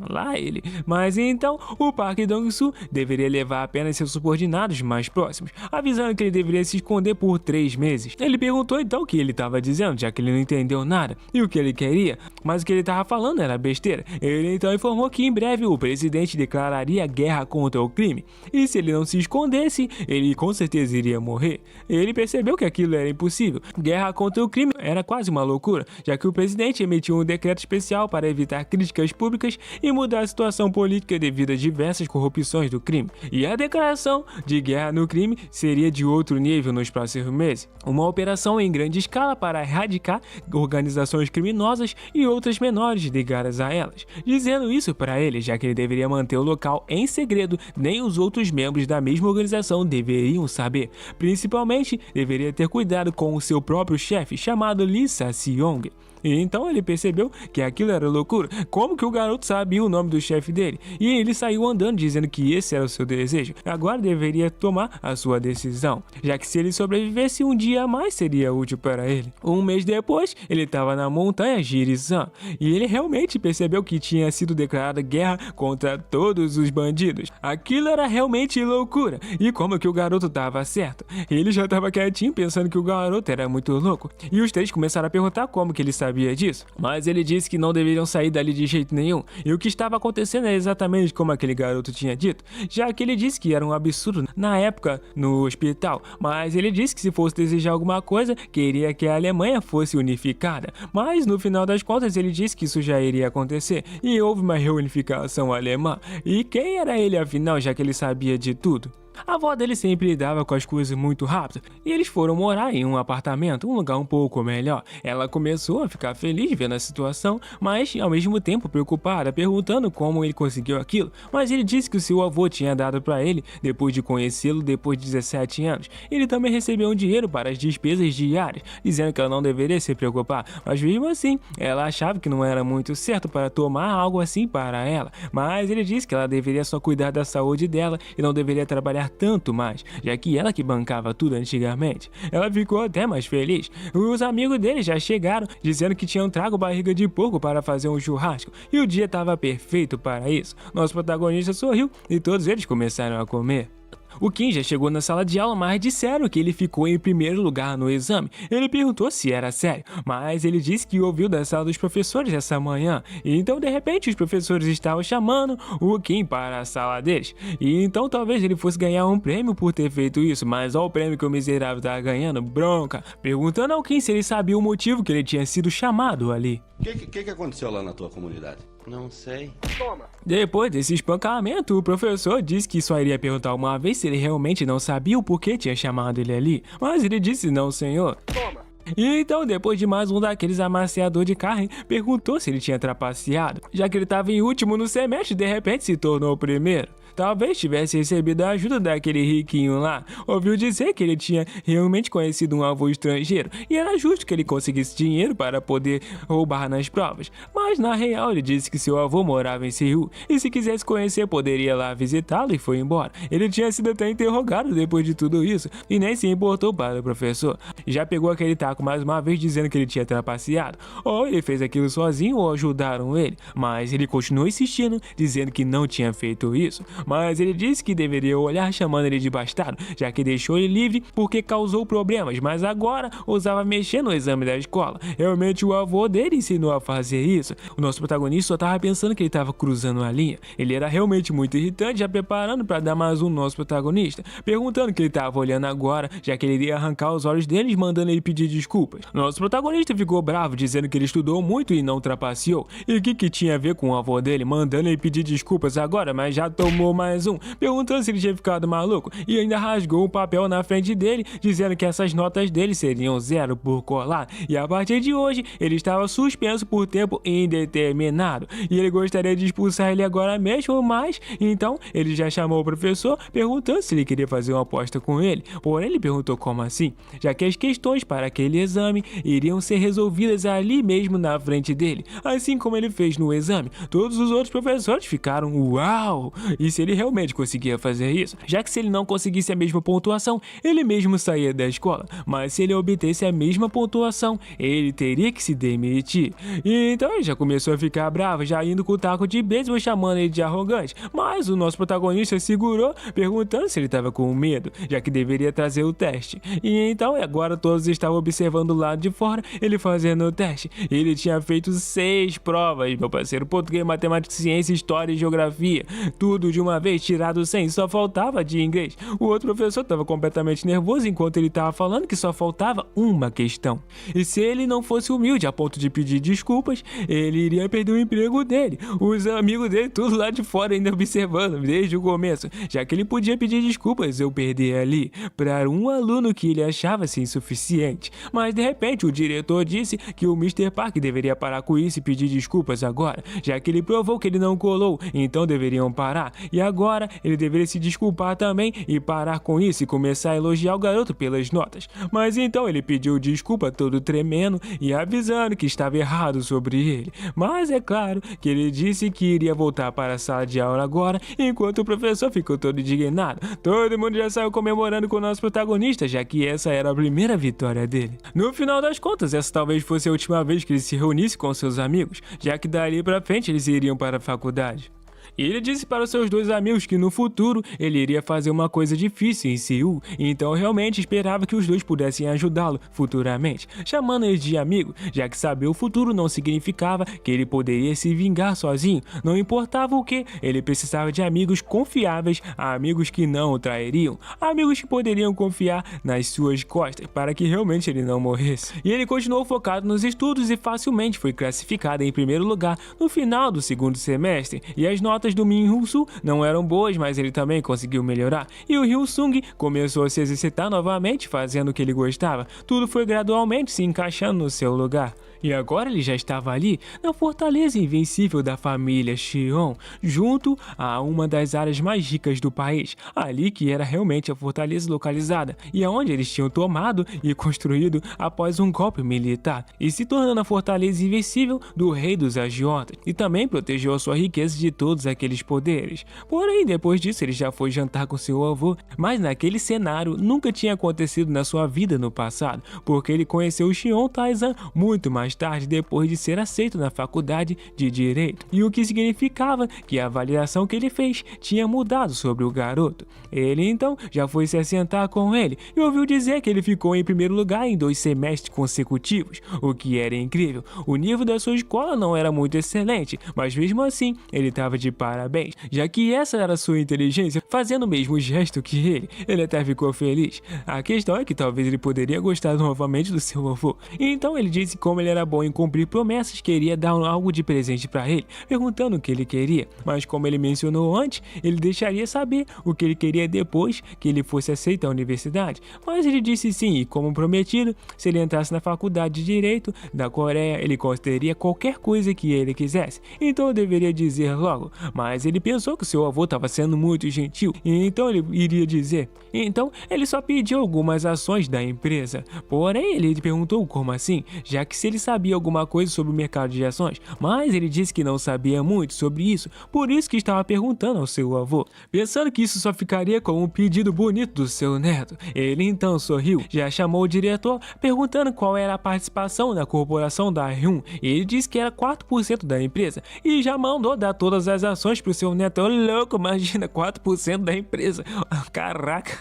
Lá ele. Mas então o Park Dong-Soo deveria levar apenas seus subordinados mais próximos, avisando que ele deveria se esconder por 3 meses. Ele perguntou então o que ele estava dizendo, já que ele não entendeu nada e o que ele queria, mas o que ele estava falando era besteira. Ele então informou que em breve o presidente declararia guerra contra o crime, e se ele não se escondesse, ele com certeza iria morrer. Ele percebeu que aquilo aquilo era impossível. Guerra contra o crime era quase uma loucura, já que o presidente emitiu um decreto especial para evitar críticas públicas e mudar a situação política devido a diversas corrupções do crime. E a declaração de guerra no crime seria de outro nível nos próximos meses. Uma operação em grande escala para erradicar organizações criminosas e outras menores ligadas a elas. Dizendo isso para ele, já que ele deveria manter o local em segredo, nem os outros membros da mesma organização deveriam saber. Principalmente, deveria ter cuidado com o seu próprio chefe, chamado Lee Sa-seong. E então ele percebeu que aquilo era loucura. Como que o garoto sabia o nome do chefe dele? E ele saiu andando dizendo que esse era o seu desejo. Agora deveria tomar a sua decisão, já que se ele sobrevivesse um dia a mais seria útil para ele. Um mês depois, ele estava na montanha Jirisan e ele realmente percebeu que tinha sido declarada guerra contra todos os bandidos. Aquilo era realmente loucura. E como que o garoto estava certo? Ele já estava quietinho pensando que o garoto era muito louco. E os três começaram a perguntar como que ele sabia disso, mas ele disse que não deveriam sair dali de jeito nenhum, e o que estava acontecendo é exatamente como aquele garoto tinha dito, já que ele disse que era um absurdo na época no hospital, mas ele disse que se fosse desejar alguma coisa, queria que a Alemanha fosse unificada, mas no final das contas ele disse que isso já iria acontecer, e houve uma reunificação alemã, e quem era ele afinal, já que ele sabia de tudo? A avó dele sempre lidava com as coisas muito rápido e eles foram morar em um apartamento, um lugar um pouco melhor. Ela começou a ficar feliz vendo a situação, mas ao mesmo tempo preocupada, perguntando como ele conseguiu aquilo. Mas ele disse que o seu avô tinha dado para ele depois de conhecê-lo depois de 17 anos. Ele também recebeu um dinheiro para as despesas diárias, dizendo que ela não deveria se preocupar, mas mesmo assim, ela achava que não era muito certo para tomar algo assim para ela. Mas ele disse que ela deveria só cuidar da saúde dela e não deveria trabalhar tanto mais, já que ela que bancava tudo antigamente. Ela ficou até mais feliz. Os amigos dele já chegaram, dizendo que tinham trago barriga de porco para fazer um churrasco, e o dia estava perfeito para isso. Nosso protagonista sorriu e todos eles começaram a comer. O Kim já chegou na sala de aula, mas disseram que ele ficou em primeiro lugar no exame. Ele perguntou se era sério, mas ele disse que ouviu da sala dos professores essa manhã. E então, de repente, os professores estavam chamando o Kim para a sala deles. E então, talvez ele fosse ganhar um prêmio por ter feito isso, mas olha o prêmio que o miserável estava ganhando, bronca. Perguntando ao Kim se ele sabia o motivo que ele tinha sido chamado ali. O que aconteceu lá na tua comunidade? Não sei. Depois desse espancamento, o professor disse que só iria perguntar uma vez se ele realmente não sabia o porquê tinha chamado ele ali, mas ele disse não, senhor. E então, depois de mais um daqueles amaciador de carne, perguntou se ele tinha trapaceado, já que ele estava em último no semestre, de repente se tornou o primeiro. Talvez tivesse recebido a ajuda daquele riquinho lá. Ouviu dizer que ele tinha realmente conhecido um avô estrangeiro e era justo que ele conseguisse dinheiro para poder roubar nas provas. Mas na real ele disse que seu avô morava em Seul e se quisesse conhecer poderia lá visitá-lo e foi embora. Ele tinha sido até interrogado depois de tudo isso e nem se importou para o professor. Já pegou aquele taco mais uma vez dizendo que ele tinha trapaceado. Ou ele fez aquilo sozinho ou ajudaram ele. Mas ele continuou insistindo, dizendo que não tinha feito isso. Mas ele disse que deveria olhar chamando ele de bastardo, já que deixou ele livre porque causou problemas, mas agora ousava mexer no exame da escola. Realmente o avô dele ensinou a fazer isso. O nosso protagonista só estava pensando que ele estava cruzando a linha. Ele era realmente muito irritante, já preparando para dar mais um no nosso protagonista, perguntando o que ele estava olhando agora, já que ele iria arrancar os olhos deles, mandando ele pedir desculpas. Nosso protagonista ficou bravo, dizendo que ele estudou muito e não trapaceou. E o que tinha a ver com o avô dele, mandando ele pedir desculpas agora, mas já tomou mais um, perguntando se ele tinha ficado maluco, e ainda rasgou um papel na frente dele, dizendo que essas notas dele seriam 0 por colar, e a partir de hoje ele estava suspenso por tempo indeterminado, e ele gostaria de expulsar ele agora mesmo, mas então ele já chamou o professor, perguntando se ele queria fazer uma aposta com ele, porém ele perguntou como assim, já que as questões para aquele exame iriam ser resolvidas ali mesmo na frente dele, assim como ele fez no exame. Todos os outros professores ficaram uau, e se ele realmente conseguia fazer isso, já que se ele não conseguisse a mesma pontuação, ele mesmo saía da escola, mas se ele obtesse a mesma pontuação, ele teria que se demitir. E então ele já começou a ficar bravo, já indo com o taco de beisebol chamando ele de arrogante, mas o nosso protagonista segurou, perguntando se ele estava com medo, já que deveria trazer o teste. E então agora todos estavam observando observando o lado de fora, ele fazendo o teste. Ele tinha feito 6 provas, meu parceiro, português, matemática, ciência, história e geografia. Tudo de uma vez, tirado 100, só faltava de inglês. O outro professor estava completamente nervoso enquanto ele estava falando que só faltava uma questão. E se ele não fosse humilde a ponto de pedir desculpas, ele iria perder o emprego dele. Os amigos dele tudo lá de fora ainda observando desde o começo, já que ele podia pedir desculpas eu perder ali para um aluno que ele achava-se insuficiente. Mas de repente o diretor disse que o Mr. Park deveria parar com isso e pedir desculpas agora, já que ele provou que ele não colou, então deveriam parar. E agora ele deveria se desculpar também e parar com isso e começar a elogiar o garoto pelas notas. Mas então ele pediu desculpa todo tremendo e avisando que estava errado sobre ele. Mas é claro que ele disse que iria voltar para a sala de aula agora, enquanto o professor ficou todo indignado. Todo mundo já saiu comemorando com o nosso protagonista, já que essa era a primeira vitória dele. No final das contas, essa talvez fosse a última vez que ele se reunisse com seus amigos, já que dali pra frente eles iriam para a faculdade. E ele disse para os seus 2 amigos que no futuro ele iria fazer uma coisa difícil em Seul, então realmente esperava que os dois pudessem ajudá-lo futuramente, chamando eles de amigo, já que saber o futuro não significava que ele poderia se vingar sozinho, não importava o que, ele precisava de amigos confiáveis, amigos que não o trairiam, amigos que poderiam confiar nas suas costas para que realmente ele não morresse. E ele continuou focado nos estudos e facilmente foi classificado em primeiro lugar no final do 2º semestre, e as notas do Min Hyun-soo não eram boas, mas ele também conseguiu melhorar. E o Hyun-sung começou a se exercitar novamente, fazendo o que ele gostava. Tudo foi gradualmente se encaixando no seu lugar. E agora ele já estava ali, na fortaleza invencível da família Cheon, junto a uma das áreas mais ricas do país, ali que era realmente a fortaleza localizada, e aonde eles tinham tomado e construído após um golpe militar, e se tornando a fortaleza invencível do rei dos agiotas, e também protegeu a sua riqueza de todos aqueles poderes. Porém, depois disso ele já foi jantar com seu avô, mas naquele cenário nunca tinha acontecido na sua vida no passado, porque ele conheceu o Cheon Taizan muito mais tarde, depois de ser aceito na faculdade de Direito, e o que significava que a avaliação que ele fez tinha mudado sobre o garoto. Ele então já foi se assentar com ele e ouviu dizer que ele ficou em primeiro lugar em 2 semestres consecutivos, o que era incrível. O nível da sua escola não era muito excelente, mas mesmo assim ele estava de parabéns, já que essa era a sua inteligência, fazendo o mesmo gesto que ele até ficou feliz. A questão é que talvez ele poderia gostar novamente do seu avô, então ele disse que como ele era bom em cumprir promessas, queria dar algo de presente para ele, perguntando o que ele queria, mas como ele mencionou antes, ele deixaria saber o que ele queria depois que ele fosse aceito à universidade, mas ele disse sim, e como prometido, se ele entrasse na faculdade de Direito da Coreia, ele concederia qualquer coisa que ele quisesse, então eu deveria dizer logo, mas ele pensou que seu avô estava sendo muito gentil, e então ele iria dizer, então ele só pediu algumas ações da empresa, porém ele perguntou como assim, já que se ele sabia alguma coisa sobre o mercado de ações, mas ele disse que não sabia muito sobre isso, por isso que estava perguntando ao seu avô, pensando que isso só ficaria como um pedido bonito do seu neto. Ele então sorriu, já chamou o diretor, perguntando qual era a participação da corporação da Hyun, e ele disse que era 4% da empresa, e já mandou dar todas as ações pro seu neto. Ô louco, imagina, 4% da empresa, caraca.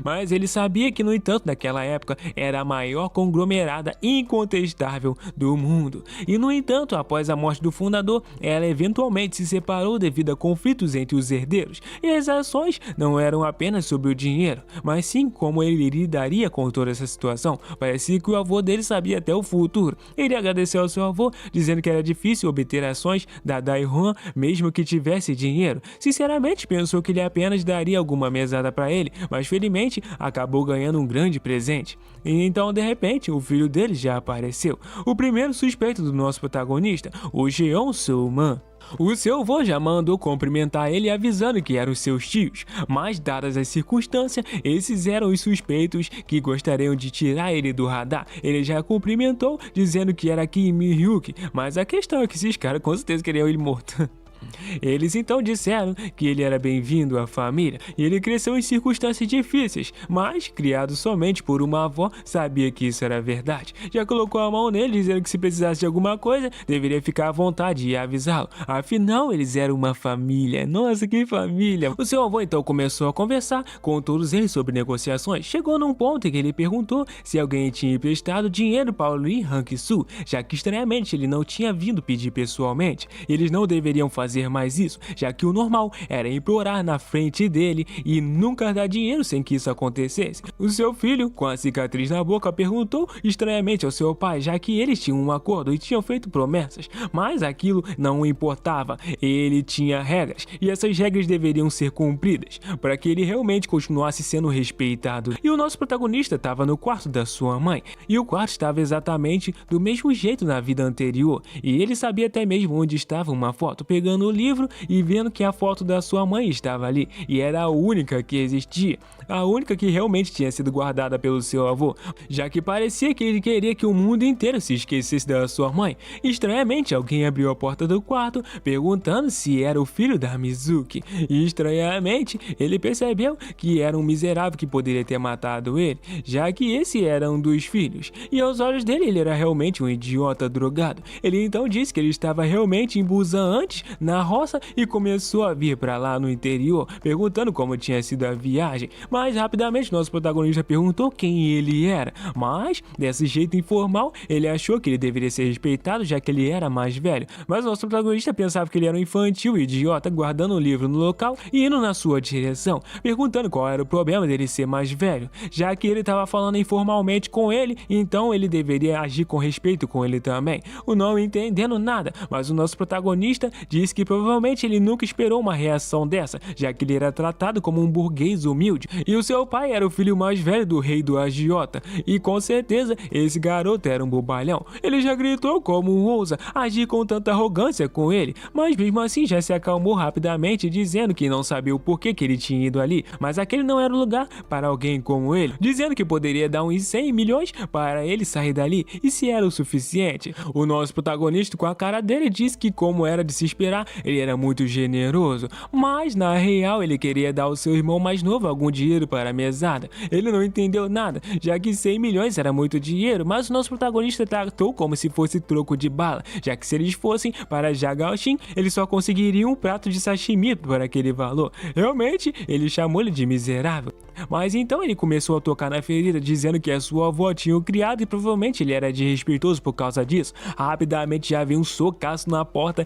Mas ele sabia que, no entanto, naquela época, era a maior conglomerada incontestável do mundo. E no entanto, após a morte do fundador, ela eventualmente se separou devido a conflitos entre os herdeiros, e as ações não eram apenas sobre o dinheiro, mas sim como ele lidaria com toda essa situação. Parecia que o avô dele sabia até o futuro. Ele agradeceu ao seu avô, dizendo que era difícil obter ações da Daehan, mesmo que tivesse dinheiro. Sinceramente, pensou que ele apenas daria alguma mesada para ele, mas felizmente acabou ganhando um grande presente. E então, de repente, o filho dele já apareceu, o primeiro suspeito do nosso protagonista, o Jeon Soo-man. O seu avô já mandou cumprimentar ele avisando que eram seus tios, mas dadas as circunstâncias, esses eram os suspeitos que gostariam de tirar ele do radar. Ele já cumprimentou dizendo que era Kim Mi-hyuk, mas a questão é que esses caras com certeza queriam ele morto. Eles então disseram que ele era bem-vindo à família e ele cresceu em circunstâncias difíceis, mas, criado somente por uma avó, sabia que isso era verdade. Já colocou a mão nele dizendo que se precisasse de alguma coisa, deveria ficar à vontade e avisá-lo. Afinal, eles eram uma família. Nossa, que família! O seu avô então começou a conversar com todos eles sobre negociações. Chegou num ponto em que ele perguntou se alguém tinha emprestado dinheiro para o Lee Hang-soo, já que estranhamente ele não tinha vindo pedir pessoalmente. Eles não deveriam fazer mais isso, já que o normal era implorar na frente dele e nunca dar dinheiro sem que isso acontecesse. O seu filho, com a cicatriz na boca, perguntou estranhamente ao seu pai, já que eles tinham um acordo e tinham feito promessas, mas aquilo não importava. Ele tinha regras e essas regras deveriam ser cumpridas para que ele realmente continuasse sendo respeitado. E o nosso protagonista estava no quarto da sua mãe e o quarto estava exatamente do mesmo jeito na vida anterior e ele sabia até mesmo onde estava uma foto, pegando o livro e vendo que a foto da sua mãe estava ali e era a única que existia, a única que realmente tinha sido guardada pelo seu avô, já que parecia que ele queria que o mundo inteiro se esquecesse da sua mãe. Estranhamente, alguém abriu a porta do quarto perguntando se era o filho da Mizuki e estranhamente ele percebeu que era um miserável que poderia ter matado ele, já que esse era um dos filhos e aos olhos dele ele era realmente um idiota drogado. Ele então disse que ele estava realmente em Busan antes, na roça, e começou a vir para lá no interior, perguntando como tinha sido a viagem, mas rapidamente nosso protagonista perguntou quem ele era, mas desse jeito informal ele achou que ele deveria ser respeitado já que ele era mais velho, mas nosso protagonista pensava que ele era um infantil idiota guardando o livro no local e indo na sua direção, perguntando qual era o problema dele ser mais velho, já que ele estava falando informalmente com ele, então ele deveria agir com respeito com ele também. O não entendendo nada, mas o nosso protagonista disse que provavelmente ele nunca esperou uma reação dessa, já que ele era tratado como um burguês humilde e o seu pai era o filho mais velho do rei do agiota e com certeza esse garoto era um bobalhão. Ele já gritou como ousa agir com tanta arrogância com ele, mas mesmo assim já se acalmou rapidamente dizendo que não sabia o porquê que ele tinha ido ali, mas aquele não era o lugar para alguém como ele, dizendo que poderia dar uns 100 milhões para ele sair dali e se era o suficiente. O nosso protagonista com a cara dele disse que como era de se esperar, ele era muito generoso, mas na real ele queria dar ao seu irmão mais novo algum dinheiro para a mesada. Ele não entendeu nada, já que 100 milhões era muito dinheiro, mas o nosso protagonista tratou como se fosse troco de bala, já que se eles fossem para Jagaoshin, eles só conseguiriam um prato de sashimi por aquele valor. Realmente, ele chamou ele de miserável. Mas então ele começou a tocar na ferida, dizendo que a sua avó tinha o criado e provavelmente ele era desrespeitoso por causa disso. Rapidamente já veio um socaço na porta,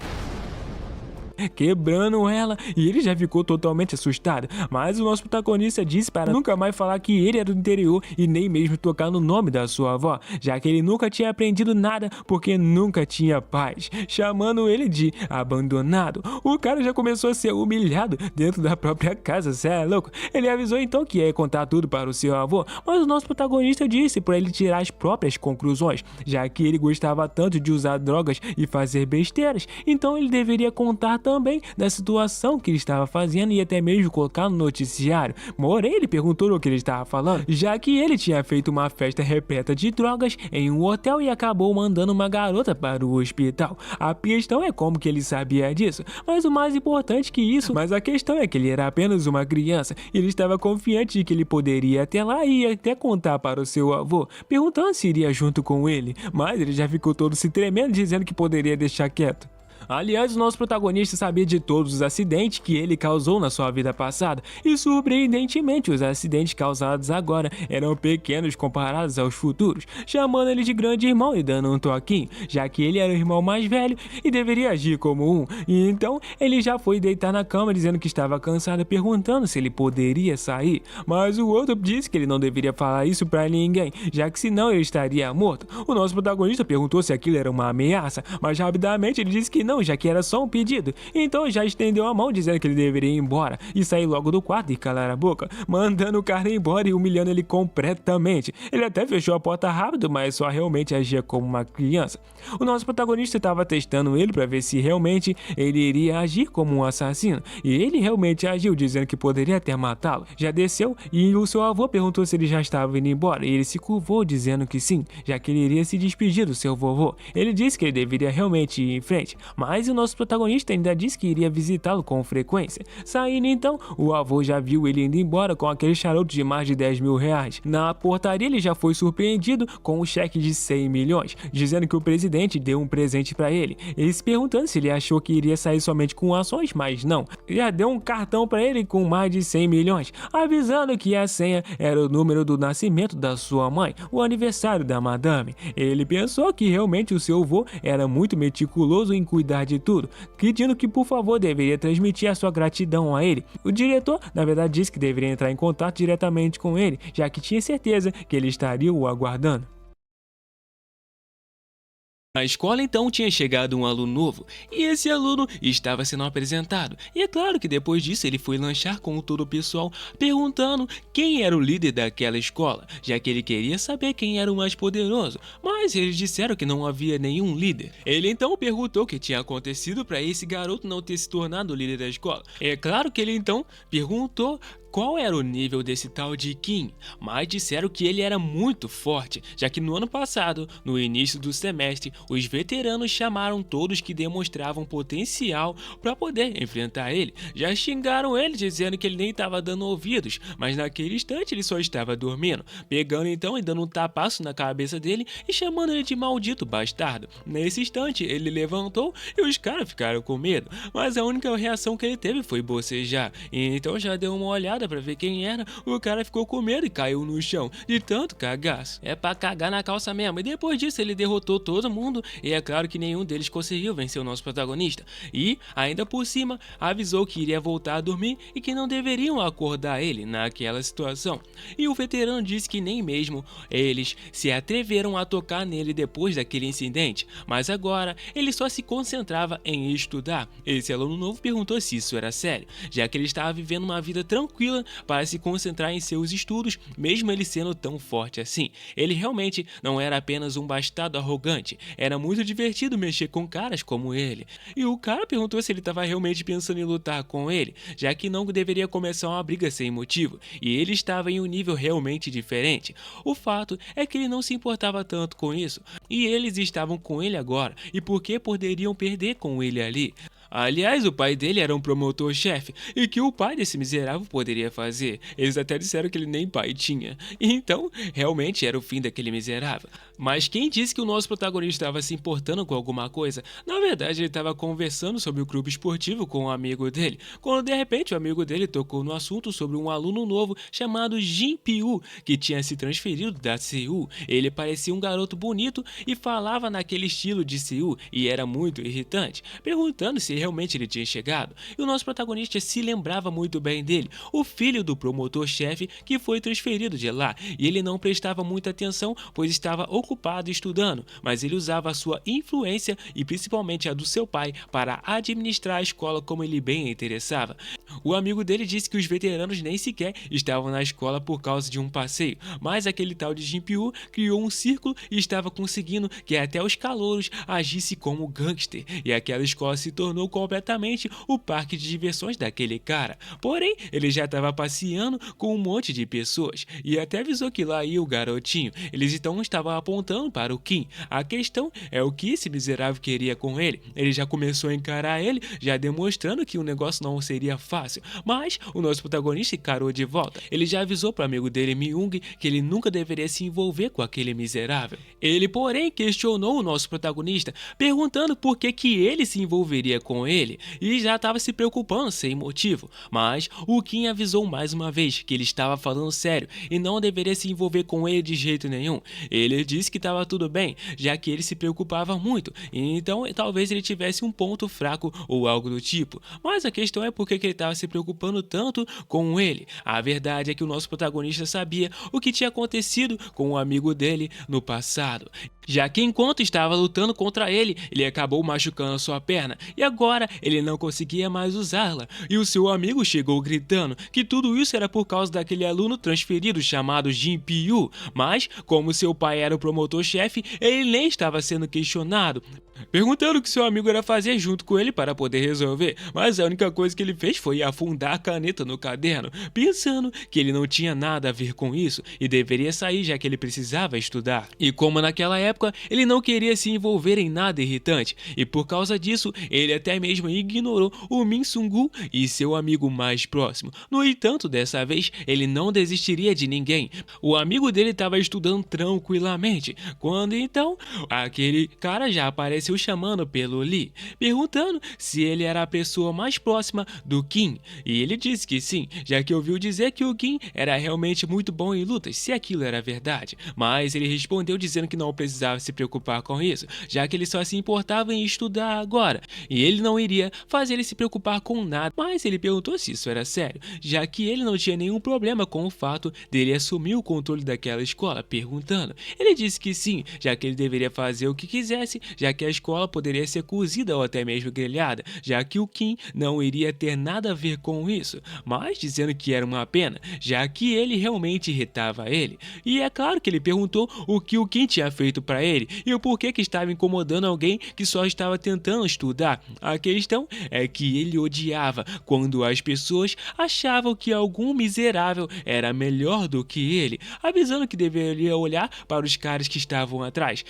quebrando ela, e ele já ficou totalmente assustado, mas o nosso protagonista disse para nunca mais falar que ele era do interior e nem mesmo tocar no nome da sua avó, já que ele nunca tinha aprendido nada porque nunca tinha paz, chamando ele de abandonado. O cara já começou a ser humilhado dentro da própria casa, cê é louco? Ele avisou então que ia contar tudo para o seu avô, mas o nosso protagonista disse para ele tirar as próprias conclusões, já que ele gostava tanto de usar drogas e fazer besteiras, então ele deveria contar também da situação que ele estava fazendo e até mesmo colocar no noticiário. Porém, ele perguntou o que ele estava falando, já que ele tinha feito uma festa repleta de drogas em um hotel e acabou mandando uma garota para o hospital. A questão é como que ele sabia disso, mas o mais importante que isso, mas a questão é que ele era apenas uma criança e ele estava confiante de que ele poderia até lá e até contar para o seu avô, perguntando se iria junto com ele, mas ele já ficou todo se tremendo dizendo que poderia deixar quieto. Aliás, o nosso protagonista sabia de todos os acidentes que ele causou na sua vida passada e, surpreendentemente, os acidentes causados agora eram pequenos comparados aos futuros, chamando ele de grande irmão e dando um toquinho, já que ele era o irmão mais velho e deveria agir como um. E então, ele já foi deitar na cama dizendo que estava cansado, perguntando se ele poderia sair, mas o outro disse que ele não deveria falar isso pra ninguém, já que senão ele estaria morto. O nosso protagonista perguntou se aquilo era uma ameaça, mas rapidamente ele disse que não, já que era só um pedido. Então já estendeu a mão dizendo que ele deveria ir embora e sair logo do quarto e calar a boca, mandando o cara embora e humilhando ele completamente. Ele até fechou a porta rápido, mas só realmente agia como uma criança. O nosso protagonista estava testando ele para ver se realmente ele iria agir como um assassino, e ele realmente agiu, dizendo que poderia até matá-lo. Já desceu e o seu avô perguntou se ele já estava indo embora, e ele se curvou dizendo que sim, já que ele iria se despedir do seu vovô. Ele disse que ele deveria realmente ir em frente, mas o nosso protagonista ainda disse que iria visitá-lo com frequência. Saindo então, o avô já viu ele indo embora com aquele charuto de mais de 10 mil reais. Na portaria ele já foi surpreendido com um cheque de 100 milhões, dizendo que o presidente deu um presente para ele. Ele se perguntando se ele achou que iria sair somente com ações, mas não. Já deu um cartão para ele com mais de 100 milhões, avisando que a senha era o número do nascimento da sua mãe, o aniversário da madame. Ele pensou que realmente o seu avô era muito meticuloso em cuidar de tudo, pedindo que por favor deveria transmitir a sua gratidão a ele. O diretor, na verdade, disse que deveria entrar em contato diretamente com ele, já que tinha certeza que ele estaria o aguardando. Na escola então tinha chegado um aluno novo, e esse aluno estava sendo apresentado. E é claro que depois disso ele foi lanchar com todo o pessoal, perguntando quem era o líder daquela escola, já que ele queria saber quem era o mais poderoso, mas eles disseram que não havia nenhum líder. Ele então perguntou o que tinha acontecido para esse garoto não ter se tornado o líder da escola. É claro que ele então perguntou qual era o nível desse tal de Kim, mas disseram que ele era muito forte, já que no ano passado, no início do semestre, os veteranos chamaram todos que demonstravam potencial para poder enfrentar ele. Já xingaram ele dizendo que ele nem estava dando ouvidos, mas naquele instante ele só estava dormindo, pegando então e dando um tapaço na cabeça dele e chamando ele de maldito bastardo. Nesse instante ele levantou e os caras ficaram com medo, mas a única reação que ele teve foi bocejar, e então já deu uma olhada pra ver quem era, o cara ficou com medo e caiu no chão, de tanto cagaço. É pra cagar na calça mesmo. E depois disso ele derrotou todo mundo, e é claro que nenhum deles conseguiu vencer o nosso protagonista. E, ainda por cima, avisou que iria voltar a dormir e que não deveriam acordar ele naquela situação. E o veterano disse que nem mesmo eles se atreveram a tocar nele depois daquele incidente, mas agora ele só se concentrava em estudar. Esse aluno novo perguntou se isso era sério, já que ele estava vivendo uma vida tranquila para se concentrar em seus estudos, mesmo ele sendo tão forte assim. Ele realmente não era apenas um bastardo arrogante, era muito divertido mexer com caras como ele. E o cara perguntou se ele estava realmente pensando em lutar com ele, já que não deveria começar uma briga sem motivo, e ele estava em um nível realmente diferente. O fato é que ele não se importava tanto com isso, e eles estavam com ele agora, e por que poderiam perder com ele ali? Aliás, o pai dele era um promotor-chefe, e que o pai desse miserável poderia fazer? Eles até disseram que ele nem pai tinha. Então, realmente era o fim daquele miserável. Mas quem disse que o nosso protagonista estava se importando com alguma coisa? Na verdade, ele estava conversando sobre o clube esportivo com um amigo dele, quando de repente o amigo dele tocou no assunto sobre um aluno novo chamado Jin Pyu, que tinha se transferido da Seul. Ele parecia um garoto bonito e falava naquele estilo de Seul, e era muito irritante, perguntando se realmente ele tinha chegado. E o nosso protagonista se lembrava muito bem dele, o filho do promotor-chefe que foi transferido de lá, e ele não prestava muita atenção, pois estava ocupado estudando, mas ele usava a sua influência e principalmente a do seu pai para administrar a escola como ele bem interessava. O amigo dele disse que os veteranos nem sequer estavam na escola por causa de um passeio, mas aquele tal de Jin Pyu criou um círculo e estava conseguindo que até os calouros agissem como gangster, e aquela escola se tornou completamente o parque de diversões daquele cara. Porém, ele já estava passeando com um monte de pessoas, e até avisou que lá ia o garotinho. Eles então estavam apontando para o Kim. A questão é o que esse miserável queria com ele. Ele já começou a encarar ele, já demonstrando que o negócio não seria fácil, mas o nosso protagonista encarou de volta. Ele já avisou para o amigo dele, Myung, que ele nunca deveria se envolver com aquele miserável. Ele, porém, questionou o nosso protagonista, perguntando por que ele se envolveria com ele, e já estava se preocupando sem motivo. Mas o Kim avisou mais uma vez que ele estava falando sério e não deveria se envolver com ele de jeito nenhum. Ele disse que estava tudo bem, já que ele se preocupava muito, e então talvez ele tivesse um ponto fraco ou algo do tipo. Mas a questão é por que ele estava se preocupando tanto com ele. A verdade é que o nosso protagonista sabia o que tinha acontecido com o amigo dele no passado, já que enquanto estava lutando contra ele, ele acabou machucando sua perna, e agora ele não conseguia mais usá-la, e o seu amigo chegou gritando que tudo isso era por causa daquele aluno transferido chamado Jin Pyu, mas como seu pai era o promotor-chefe, ele nem estava sendo questionado. perguntando o que seu amigo era fazer junto com ele para poder resolver, mas a única coisa que ele fez foi afundar a caneta no caderno, pensando que ele não tinha nada a ver com isso e deveria sair já que ele precisava estudar. E como naquela época ele não queria se envolver em nada irritante, e por causa disso ele até mesmo ignorou o Min Sung-gu e seu amigo mais próximo. No entanto, dessa vez ele não desistiria de ninguém. O amigo dele estava estudando tranquilamente, quando então aquele cara já apareceu chamando pelo Lee, perguntando se ele era a pessoa mais próxima do Kim, e ele disse que sim, já que ouviu dizer que o Kim era realmente muito bom em lutas, se aquilo era verdade, mas ele respondeu dizendo que não precisava se preocupar com isso, já que ele só se importava em estudar agora, e ele não iria fazer ele se preocupar com nada, mas ele perguntou se isso era sério, já que ele não tinha nenhum problema com o fato dele assumir o controle daquela escola, perguntando. Ele disse que sim, já que ele deveria fazer o que quisesse, já que a escola poderia ser cozida ou até mesmo grelhada, já que o Kim não iria ter nada a ver com isso, mas dizendo que era uma pena, já que ele realmente irritava ele. E é claro que ele perguntou o que o Kim tinha feito para ele e o porquê que estava incomodando alguém que só estava tentando estudar. A questão é que ele odiava quando as pessoas achavam que algum miserável era melhor do que ele, avisando que deveria olhar para os caras que estavam atrás,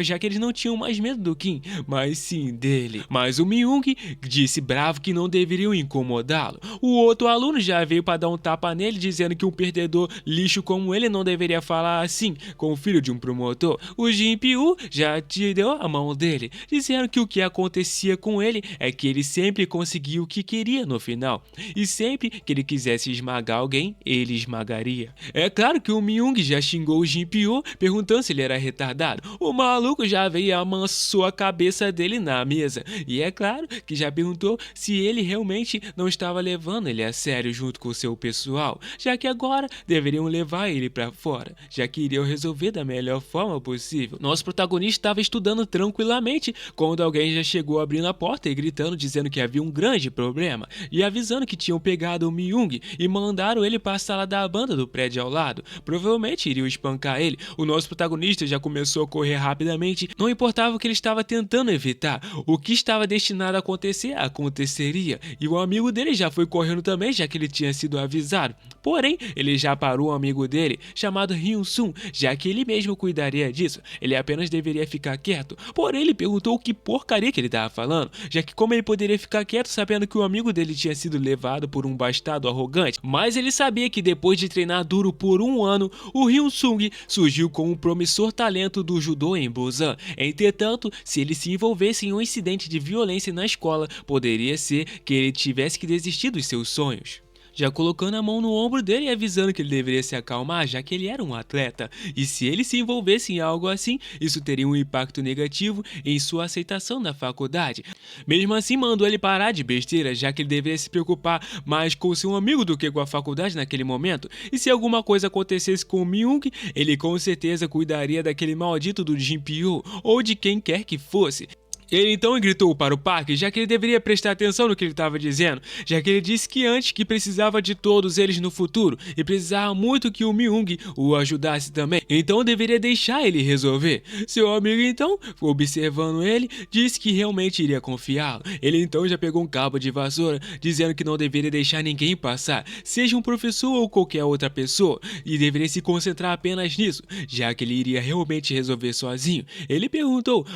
já que eles não tinham mais medo do Kim, mas sim dele. Mas o Myung disse bravo que não deveriam incomodá-lo. O outro aluno já veio para dar um tapa nele, dizendo que um perdedor lixo como ele não deveria falar assim com o filho de um promotor. O Jin Pyu já te deu a mão dele, dizendo que o que acontecia com ele é que ele sempre conseguia o que queria no final, e sempre que ele quisesse esmagar alguém, ele esmagaria. É claro que o Myung já xingou o Jin Pyu, perguntando se ele era retardado. O maluco já veio e amassou a cabeça dele na mesa, e é claro que já perguntou se ele realmente não estava levando ele a sério junto com o seu pessoal, já que agora deveriam levar ele pra fora, já que iriam resolver da melhor forma possível. Nosso protagonista estava estudando tranquilamente quando alguém já chegou abrindo a porta e gritando, dizendo que havia um grande problema e avisando que tinham pegado o Myung e mandaram ele para a sala da banda do prédio ao lado. Provavelmente iriam espancar ele. O nosso protagonista já começou a correr rapidamente, não importava o que ele estava tentando evitar, o que estava destinado a acontecer, aconteceria, e o amigo dele já foi correndo também, já que ele tinha sido avisado. Porém, ele já parou um amigo dele, chamado Hyun-sung, já que ele mesmo cuidaria disso, ele apenas deveria ficar quieto. Porém, ele perguntou que porcaria que ele estava falando, já que como ele poderia ficar quieto sabendo que o amigo dele tinha sido levado por um bastardo arrogante. Mas ele sabia que depois de treinar duro por um ano, o Hyun-sung surgiu com um promissor talento do judô em Busan. Entretanto, se ele se envolvesse em um incidente de violência na escola, poderia ser que ele tivesse que desistir dos seus sonhos. Já colocando a mão no ombro dele e avisando que ele deveria se acalmar, já que ele era um atleta, e se ele se envolvesse em algo assim, isso teria um impacto negativo em sua aceitação na faculdade. Mesmo assim, mandou ele parar de besteira, já que ele deveria se preocupar mais com seu amigo do que com a faculdade naquele momento, e se alguma coisa acontecesse com o Myung, ele com certeza cuidaria daquele maldito do Jin Pyu, ou de quem quer que fosse. Ele então gritou para o parque, já que ele deveria prestar atenção no que ele estava dizendo, já que ele disse que antes que precisava de todos eles no futuro e precisava muito que o Myung o ajudasse também, então deveria deixar ele resolver. Seu amigo então, observando ele, disse que realmente iria confiá-lo. Ele então já pegou um cabo de vassoura, dizendo que não deveria deixar ninguém passar, seja um professor ou qualquer outra pessoa, e deveria se concentrar apenas nisso, já que ele iria realmente resolver sozinho. Ele perguntou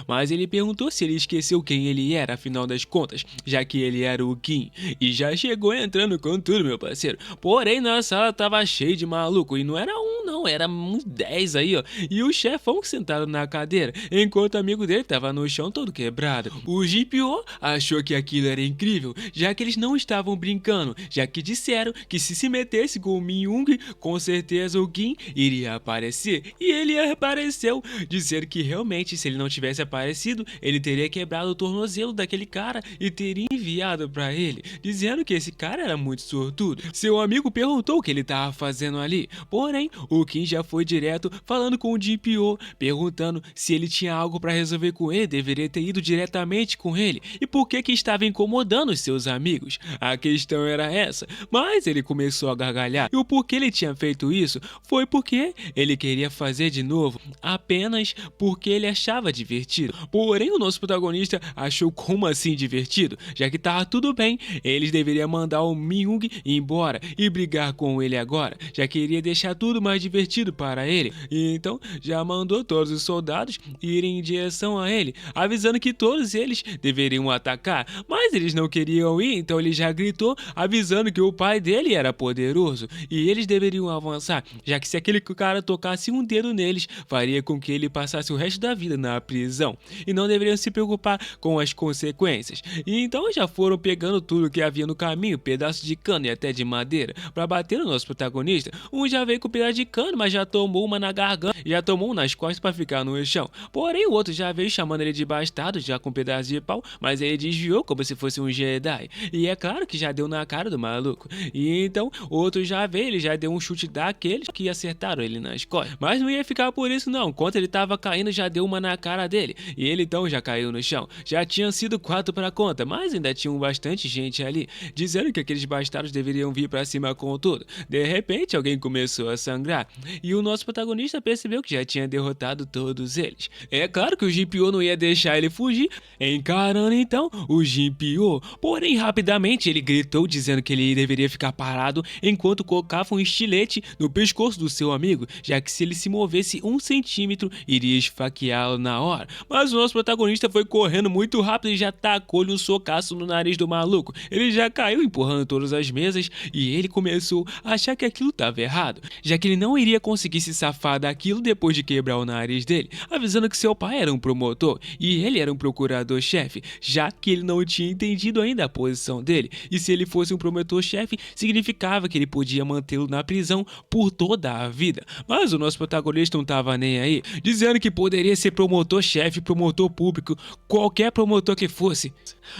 se ele esqueceu quem ele era, afinal das contas, já que ele era o Kim, e já chegou entrando com tudo, meu parceiro. Porém, na sala tava cheio de maluco, e não era um não, era uns 10 aí, ó, e o chefão sentado na cadeira, enquanto o amigo dele tava no chão todo quebrado. O Jin Pyu achou que aquilo era incrível, já que eles não estavam brincando, já que disseram que se metesse com o Myung, com certeza o Kim iria aparecer, e ele apareceu, dizendo que realmente se ele não tivesse aparecido, ele teria quebrado o tornozelo daquele cara e teria enviado pra ele, dizendo que esse cara era muito sortudo. Seu amigo perguntou o que ele estava fazendo ali, porém, o Kim já foi direto falando com o Jin-Pyo, perguntando se ele tinha algo para resolver com ele, deveria ter ido diretamente com ele e por que estava incomodando os seus amigos. A questão era essa, mas ele começou a gargalhar e o porquê ele tinha feito isso foi porque ele queria fazer de novo, apenas porque ele achava divertido. Porém, o nosso protagonista achou como assim divertido, já que tava tudo bem, eles deveriam mandar o Myung embora e brigar com ele agora, já que iria deixar tudo mais divertido para ele. E então já mandou todos os soldados irem em direção a ele, avisando que todos eles deveriam atacar, mas eles não queriam ir, então ele já gritou, avisando que o pai dele era poderoso e eles deveriam avançar, já que se aquele cara tocasse um dedo neles, faria com que ele passasse o resto da vida na prisão e não deveriam se preocupar com as consequências. E então já foram pegando tudo que havia no caminho, pedaços de cano e até de madeira, para bater no nosso protagonista. Um já veio com pedaço de cano, mas já tomou uma na garganta, já tomou um nas costas para ficar no chão. Porém, o outro já veio chamando ele de bastardo, já com pedaço de pau, mas ele desviou como se fosse um Jedi. E é claro que já deu na cara do maluco. E então, o outro já veio, ele já deu um chute daqueles que acertaram ele nas costas. Mas não ia ficar por isso não, enquanto ele tava caindo já deu uma na cara dele. E ele então já caiu no chão. Já tinham sido 4 para conta, mas ainda tinha bastante gente ali, dizendo que aqueles bastardos deveriam vir para cima com tudo. De repente, alguém começou a sangrar, e o nosso protagonista percebeu que já tinha derrotado todos eles. É claro que o Jin-Pyo não ia deixar ele fugir, encarando então o Jin-Pyo. Porém, rapidamente ele gritou dizendo que ele deveria ficar parado enquanto colocava um estilete no pescoço do seu amigo, já que se ele se movesse 1 centímetro, iria esfaqueá-lo na hora. Mas o nosso protagonista foi correndo muito rápido e já tacou-lhe um socaço no nariz do maluco. Ele já caiu empurrando todas as mesas e ele começou a achar que aquilo estava errado, já que ele não iria conseguir se safar daquilo depois de quebrar o nariz dele, avisando que seu pai era um promotor e ele era um procurador-chefe, já que ele não tinha entendido ainda a posição dele, e se ele fosse um promotor-chefe, significava que ele podia mantê-lo na prisão por toda a vida. Mas o nosso protagonista não estava nem aí, dizendo que poderia ser promotor-chefe, promotor público, qualquer promotor que fosse.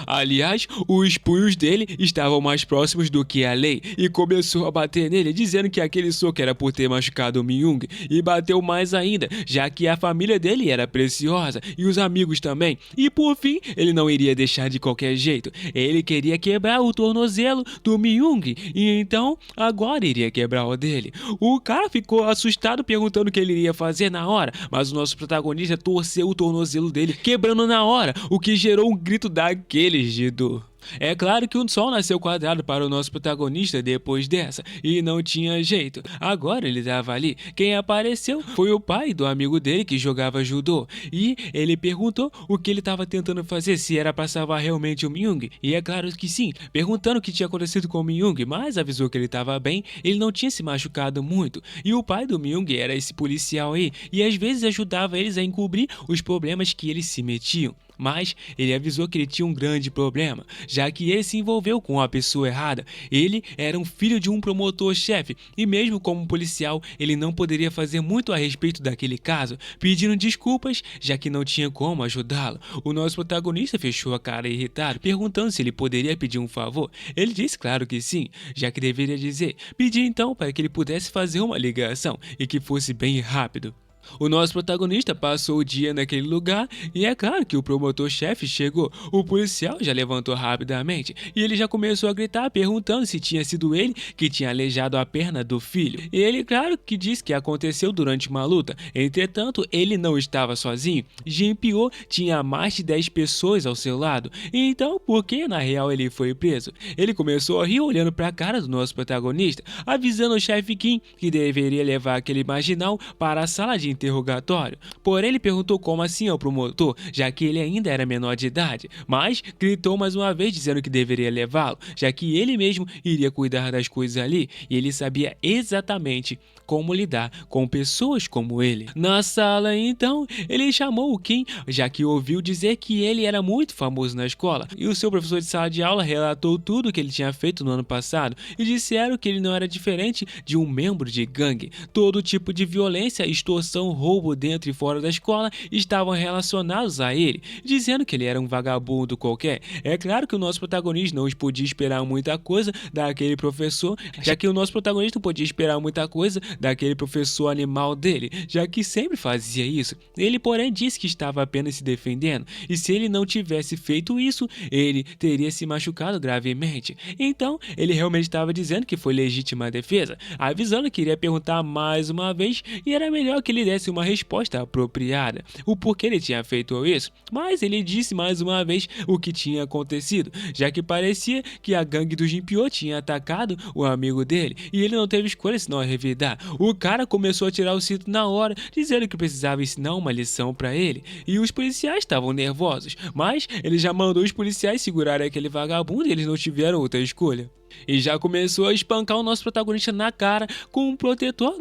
Aliás, os punhos dele estavam mais próximos do que a lei e começou a bater nele, dizendo que aquele soco era por ter machucado o Myung, e bateu mais ainda, já que a família dele era preciosa e os amigos também. E por fim, ele não iria deixar de qualquer jeito. Ele queria quebrar o tornozelo do Myung e então agora iria quebrar o dele. O cara ficou assustado perguntando o que ele iria fazer na hora, mas o nosso protagonista torceu o tornozelo dele, quebrando na hora, o que gerou um grito daqueles de dor. É claro que o sol nasceu quadrado para o nosso protagonista depois dessa, e não tinha jeito. Agora ele estava ali. Quem apareceu foi o pai do amigo dele que jogava judô, e ele perguntou o que ele estava tentando fazer, se era para salvar realmente o Myung. E é claro que sim, perguntando o que tinha acontecido com o Myung, mas avisou que ele estava bem, ele não tinha se machucado muito. E o pai do Myung era esse policial aí, e às vezes ajudava eles a encobrir os problemas que eles se metiam. Mas ele avisou que ele tinha um grande problema, já que ele se envolveu com a pessoa errada. Ele era um filho de um promotor-chefe e mesmo como policial, ele não poderia fazer muito a respeito daquele caso, pedindo desculpas, já que não tinha como ajudá-lo. O nosso protagonista fechou a cara irritado, perguntando se ele poderia pedir um favor. Ele disse claro que sim, já que deveria dizer. Pediu então para que ele pudesse fazer uma ligação e que fosse bem rápido. O nosso protagonista passou o dia naquele lugar e é claro que o promotor-chefe chegou. O policial já levantou rapidamente e ele já começou a gritar perguntando se tinha sido ele que tinha aleijado a perna do filho. E ele claro que disse que aconteceu durante uma luta, entretanto ele não estava sozinho. Jin-Pyo tinha mais de 10 pessoas ao seu lado, então por que na real ele foi preso? Ele começou a rir olhando para a cara do nosso protagonista, avisando o chefe Kim que deveria levar aquele marginal para a sala de interrogatório. Porém, ele perguntou como assim ao promotor, já que ele ainda era menor de idade, mas gritou mais uma vez dizendo que deveria levá-lo, já que ele mesmo iria cuidar das coisas ali e ele sabia exatamente como lidar com pessoas como ele. Na sala, então, ele chamou o Kim, já que ouviu dizer que ele era muito famoso na escola, e o seu professor de sala de aula relatou tudo o que ele tinha feito no ano passado, e disseram que ele não era diferente de um membro de gangue. Todo tipo de violência, extorsão um roubo dentro e fora da escola estavam relacionados a ele, dizendo que ele era um vagabundo qualquer. É claro que o nosso protagonista não podia esperar muita coisa daquele professor, já que o nosso protagonista não podia esperar muita coisa daquele professor animal dele, já que sempre fazia isso. Ele, porém, disse que estava apenas se defendendo, e se ele não tivesse feito isso, ele teria se machucado gravemente. Então, ele realmente estava dizendo que foi legítima defesa, avisando que iria perguntar mais uma vez e era melhor que ele desse uma resposta apropriada, o porquê ele tinha feito isso. Mas ele disse mais uma vez o que tinha acontecido, já que parecia que a gangue do Jinpyo tinha atacado o amigo dele e ele não teve escolha senão revidar. O cara começou a tirar o cinto na hora, dizendo que precisava ensinar uma lição pra ele, e os policiais estavam nervosos, mas ele já mandou os policiais segurarem aquele vagabundo e eles não tiveram outra escolha. E já começou a espancar o nosso protagonista na cara com um protetor,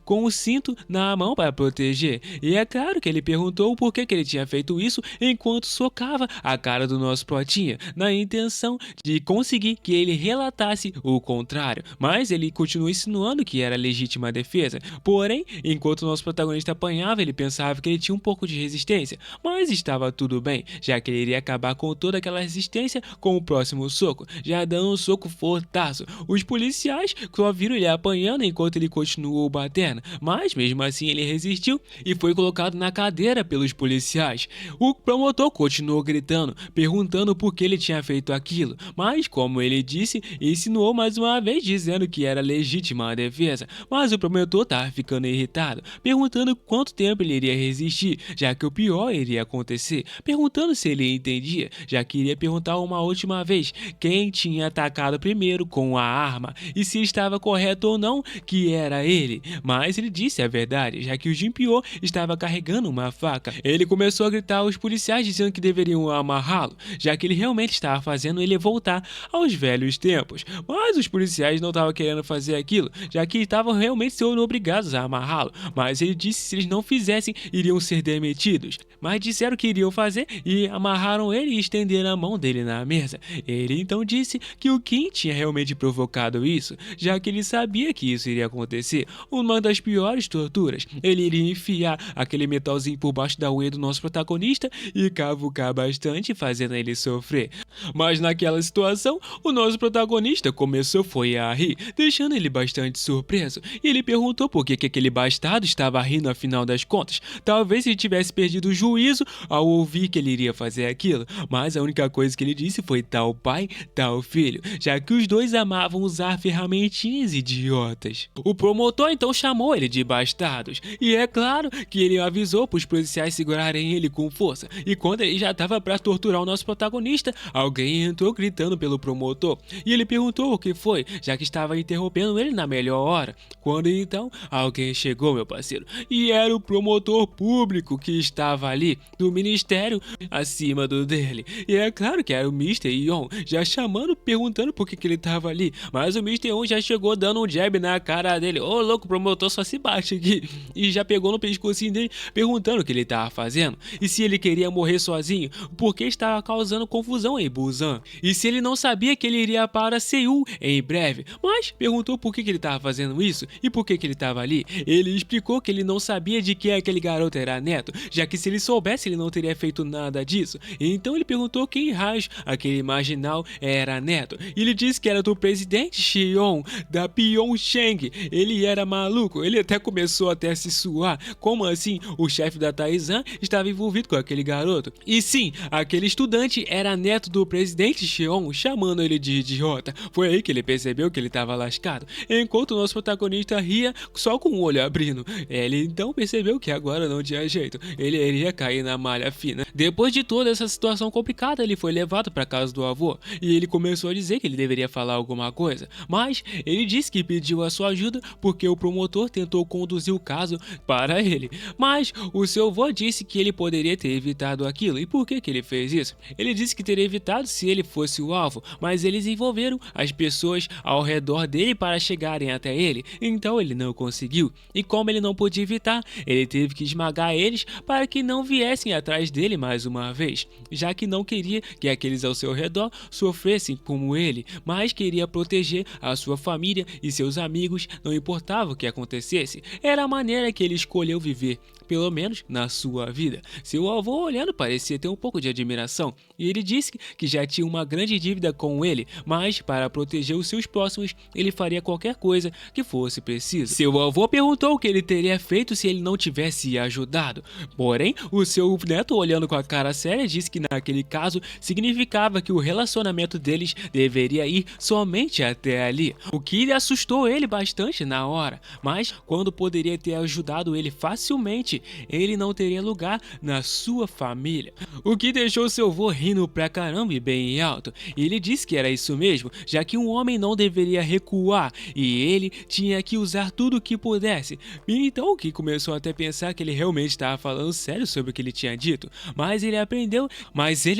com o cinto na mão para proteger. E é claro que ele perguntou o porquê que ele tinha feito isso enquanto socava a cara do nosso protinha, na intenção de conseguir que ele relatasse o contrário. Mas ele continua insinuando que era legítima defesa. Porém, enquanto o nosso protagonista apanhava, ele pensava que ele tinha um pouco de resistência, mas estava tudo bem, já que ele iria acabar com toda aquela resistência com o próximo soco, já dando um soco fortaço. Os policiais só viram ele apanhando enquanto ele continuou batendo, mas mesmo assim ele resistiu e foi colocado na cadeira pelos policiais. O promotor continuou gritando, perguntando por que ele tinha feito aquilo, mas como ele disse, insinuou mais uma vez dizendo que era legítima a defesa, mas o promotor estava ficando irritado, perguntando quanto tempo ele iria resistir, já que o pior iria acontecer, perguntando se ele entendia, já que iria perguntar uma última vez quem tinha atacado primeiro com a arma e se estava correto ou não que era ele, mas ele disse a verdade, já que o Jinpyo estava carregando uma faca. Ele começou a gritar aos policiais dizendo que deveriam amarrá-lo, já que ele realmente estava fazendo ele voltar aos velhos tempos, mas os policiais não estavam querendo fazer aquilo, já que estavam realmente sendo obrigados a amarrá-lo, mas ele disse que se eles não fizessem, iriam ser demitidos, mas disseram que iriam fazer e amarraram ele e estenderam a mão dele na mesa. Ele então disse que o Kim tinha realmente provocado isso, já que ele sabia que isso iria acontecer. Uma das piores torturas, ele iria enfiar aquele metalzinho por baixo da unha do nosso protagonista e cavucar bastante, fazendo ele sofrer. Mas naquela situação, o nosso protagonista começou a rir, deixando ele bastante surpreso. E ele perguntou por que aquele bastardo estava rindo afinal das contas. Talvez ele tivesse perdido o juízo ao ouvir que ele iria fazer aquilo, mas a única coisa que ele disse foi tal pai, tal filho, já que os dois amavam usar ferramentinhas idiotas. O promotor então chamou ele de bastardos, e é claro que ele avisou para os policiais segurarem ele com força, e quando ele já estava para torturar o nosso protagonista, alguém entrou gritando pelo promotor, e ele perguntou o que foi, já que estava interrompendo ele na melhor hora. Quando então alguém chegou, meu parceiro, e era o promotor público que estava ali, do ministério acima do dele, e é claro que era o Mr. Yon, já chamando, perguntando por que ele estava ali, mas o Mr. Yon já chegou dando um jab na cara dele. Ô louco, o promotor só se bate aqui, e já pegou no pescocinho dele, perguntando o que ele estava fazendo, e se ele queria morrer sozinho, porque estava causando confusão em Busan, e se ele não sabia que ele iria para Seul em breve, mas perguntou por que ele estava fazendo isso, e por que ele estava ali. Ele explicou que ele não sabia de que aquele garoto era neto, já que se ele soubesse ele não teria feito nada disso, então ele perguntou quem raios aquele marginal era neto, e ele disse que era do presidente Xion, da Pyeongchang. Ele era maluco, ele até começou até a se suar, como assim o chefe da Taizan estava envolvido com aquele garoto, e sim, aquele estudante era neto do presidente Xion, chamando ele de idiota. Foi aí que ele percebeu que ele estava lascado, enquanto o nosso protagonista ria só com o olho abrindo. Ele então percebeu que agora não tinha jeito, ele iria cair na malha fina. Depois de toda essa situação complicada, ele foi levado para casa do avô, e ele começou a dizer que ele deveria falar alguma coisa, mas ele disse que pediu a sua ajuda porque o promotor tentou conduzir o caso para ele, mas o seu avô disse que ele poderia ter evitado aquilo. E por que ele fez isso? Ele disse que teria evitado se ele fosse o alvo, mas eles envolveram as pessoas ao redor dele para chegarem até ele, então ele não conseguiu, e como ele não podia evitar, ele teve que esmagar eles para que não viessem atrás dele mais uma vez, já que não queria que aqueles ao seu redor sofressem como ele. mas queria proteger a sua família e seus amigos, não importava o que acontecesse. Era a maneira que ele escolheu viver, pelo menos na sua vida. Seu avô, olhando, parecia ter um pouco de admiração, e ele disse que já tinha uma grande dívida com ele, mas para proteger os seus próximos, ele faria qualquer coisa que fosse preciso. Seu avô perguntou o que ele teria feito se ele não tivesse ajudado. Porém, o seu neto, olhando com a cara séria, disse que naquele caso significava que o relacionamento deles deveria ir somente até ali, o que assustou ele bastante na hora, mas quando poderia ter ajudado ele facilmente, ele não teria lugar na sua família, o que deixou seu avô rindo pra caramba e bem alto. E ele disse que era isso mesmo, já que um homem não deveria recuar e ele tinha que usar tudo o que pudesse. E então o que começou até a pensar que ele realmente estava falando sério sobre o que ele tinha dito, mas ele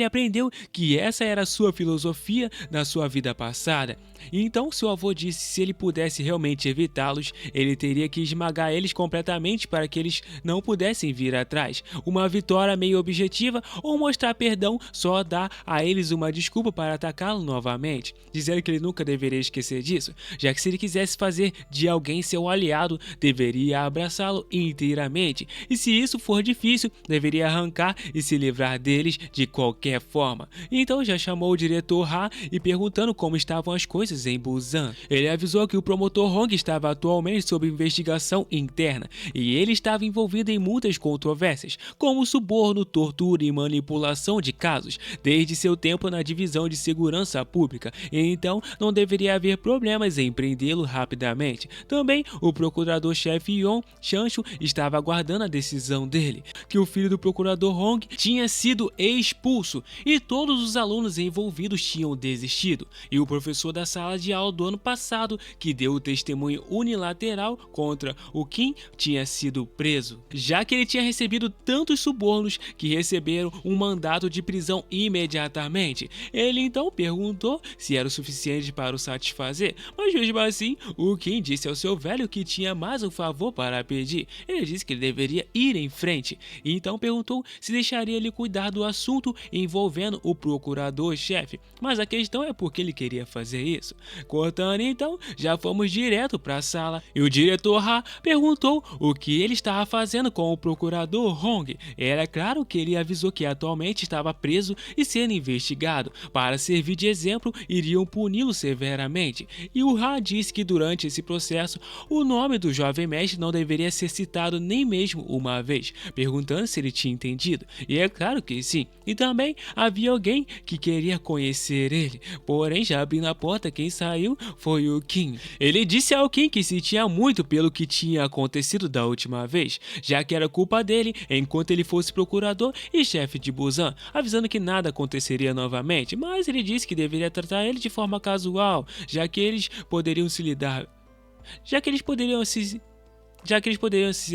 aprendeu que essa era a sua filosofia na sua vida passada. Então seu avô disse que se ele pudesse realmente evitá-los, ele teria que esmagar eles completamente para que eles não pudessem vir atrás. Uma vitória meio objetiva, ou mostrar perdão só dá a eles uma desculpa para atacá-lo novamente, dizendo que ele nunca deveria esquecer disso, já que se ele quisesse fazer de alguém seu aliado, deveria abraçá-lo inteiramente, e se isso for difícil, deveria arrancar e se livrar deles de qualquer forma. Então já chamou o diretor Ha e perguntando como estavam as coisas em Busan. Ele avisou que o promotor Hong estava atualmente sob investigação interna e ele estava envolvido em muitas controvérsias, como suborno, tortura e manipulação de casos, desde seu tempo na divisão de segurança pública, e então não deveria haver problemas em prendê-lo rapidamente. Também o procurador-chefe Yon Chanchu estava aguardando a decisão dele, que o filho do procurador Hong tinha sido expulso e todos os alunos envolvidos tinham desistido, e o professor da sala de aula do ano passado, que deu o testemunho unilateral contra o Kim, tinha sido preso, já que ele tinha recebido tantos subornos que receberam um mandato de prisão imediatamente. Ele então perguntou se era o suficiente para o satisfazer, mas mesmo assim, o Kim disse ao seu velho que tinha mais um favor para pedir. Ele disse que ele deveria ir em frente, e então perguntou se deixaria ele cuidar do assunto envolvendo o procurador-chefe, mas a questão é por que ele queria fazer isso. Cortando então, já fomos direto para a sala, e o diretor Ha perguntou o que ele estava fazendo com o procurador Hong. Era claro que ele avisou que atualmente estava preso e sendo investigado. Para servir de exemplo, iriam puni-lo severamente, e o Ha disse que durante esse processo, o nome do jovem mestre não deveria ser citado nem mesmo uma vez, perguntando se ele tinha entendido, e é claro que sim. E também havia alguém que queria conhecer ele, porém já abrindo a porta, quem saiu foi o Kim. Ele disse ao Kim que sentia muito pelo que tinha acontecido da última vez, já que era culpa dele enquanto ele fosse procurador e chefe de Busan, avisando que nada aconteceria novamente, mas ele disse que deveria tratar ele de forma casual, já que eles poderiam se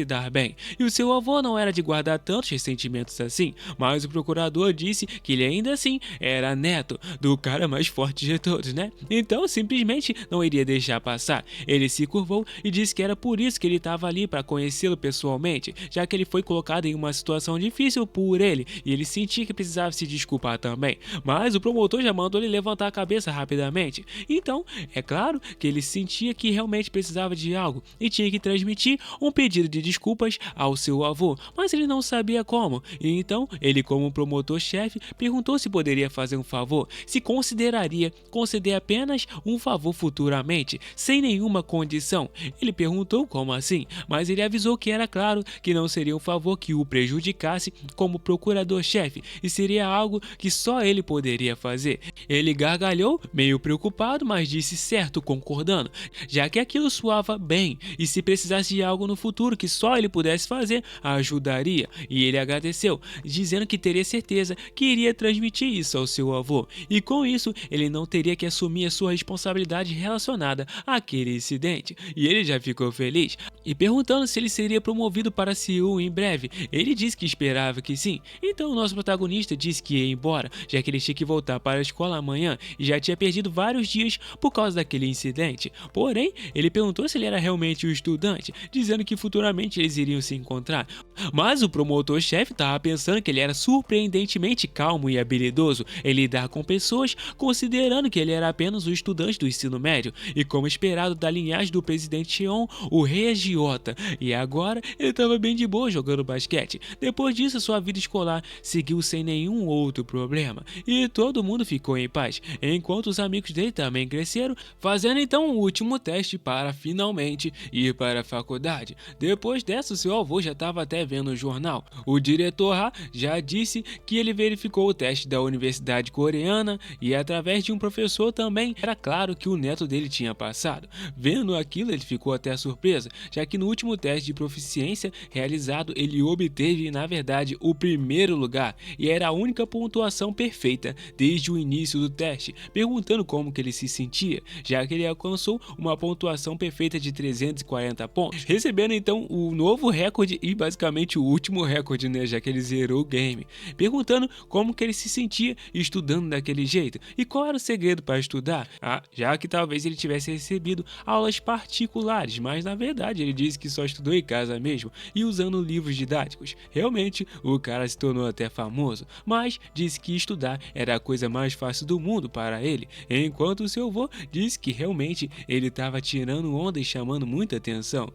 dar bem, e o seu avô não era de guardar tantos ressentimentos assim, mas o procurador disse que ele ainda assim era neto do cara mais forte de todos, né? Então simplesmente não iria deixar passar. Ele se curvou e disse que era por isso que ele estava ali, para conhecê-lo pessoalmente, já que ele foi colocado em uma situação difícil por ele, e ele sentia que precisava se desculpar também, mas o promotor já mandou ele levantar a cabeça rapidamente. Então, é claro que ele sentia que realmente precisava de algo, e tinha que transmitir um pedido de desculpas ao seu avô, mas ele não sabia como, e então ele, como promotor-chefe, perguntou se poderia fazer um favor, se consideraria conceder apenas um favor futuramente, sem nenhuma condição. Ele perguntou como assim, mas ele avisou que era claro que não seria um favor que o prejudicasse como procurador-chefe, e seria algo que só ele poderia fazer. Ele gargalhou, meio preocupado, mas disse certo, concordando, já que aquilo soava bem, e se precisasse de algo no futuro que só ele pudesse fazer, ajudaria, e ele agradeceu, dizendo que teria certeza que iria transmitir isso ao seu avô, e com isso ele não teria que assumir a sua responsabilidade relacionada àquele incidente, e ele já ficou feliz, e perguntando se ele seria promovido para CEO em breve. Ele disse que esperava que sim. Então o nosso protagonista disse que ia embora, já que ele tinha que voltar para a escola amanhã e já tinha perdido vários dias por causa daquele incidente. Porém, ele perguntou se ele era realmente o estudante, dizendo que futuramente eles iriam se encontrar. Mas o promotor-chefe estava pensando que ele era surpreendentemente calmo e habilidoso em lidar com pessoas, considerando que ele era apenas um estudante do ensino médio e, como esperado da linhagem do presidente Xion, o rei agiota, e agora ele estava bem de boa jogando basquete. Depois disso, sua vida escolar seguiu sem nenhum outro problema e todo mundo ficou em paz, enquanto os amigos dele também cresceram, fazendo então o último teste para finalmente ir para a faculdade. Depois dessa, seu avô já estava até vendo o jornal. O diretor Ha já disse que ele verificou o teste da Universidade Coreana e através de um professor também era claro que o neto dele tinha passado. Vendo aquilo, ele ficou até surpreso, já que no último teste de proficiência realizado ele obteve na verdade o primeiro lugar e era a única pontuação perfeita desde o início do teste, perguntando como que ele se sentia, já que ele alcançou uma pontuação perfeita de 340 pontos, recebendo então o novo recorde e basicamente o último recorde, né, já que ele zerou o game, perguntando como que ele se sentia estudando daquele jeito e qual era o segredo para estudar, já que talvez ele tivesse recebido aulas particulares, mas na verdade ele disse que só estudou em casa mesmo e usando livros didáticos. Realmente o cara se tornou até famoso, mas disse que estudar era a coisa mais fácil do mundo para ele, enquanto o seu avô disse que realmente ele estava tirando onda e chamando muita atenção.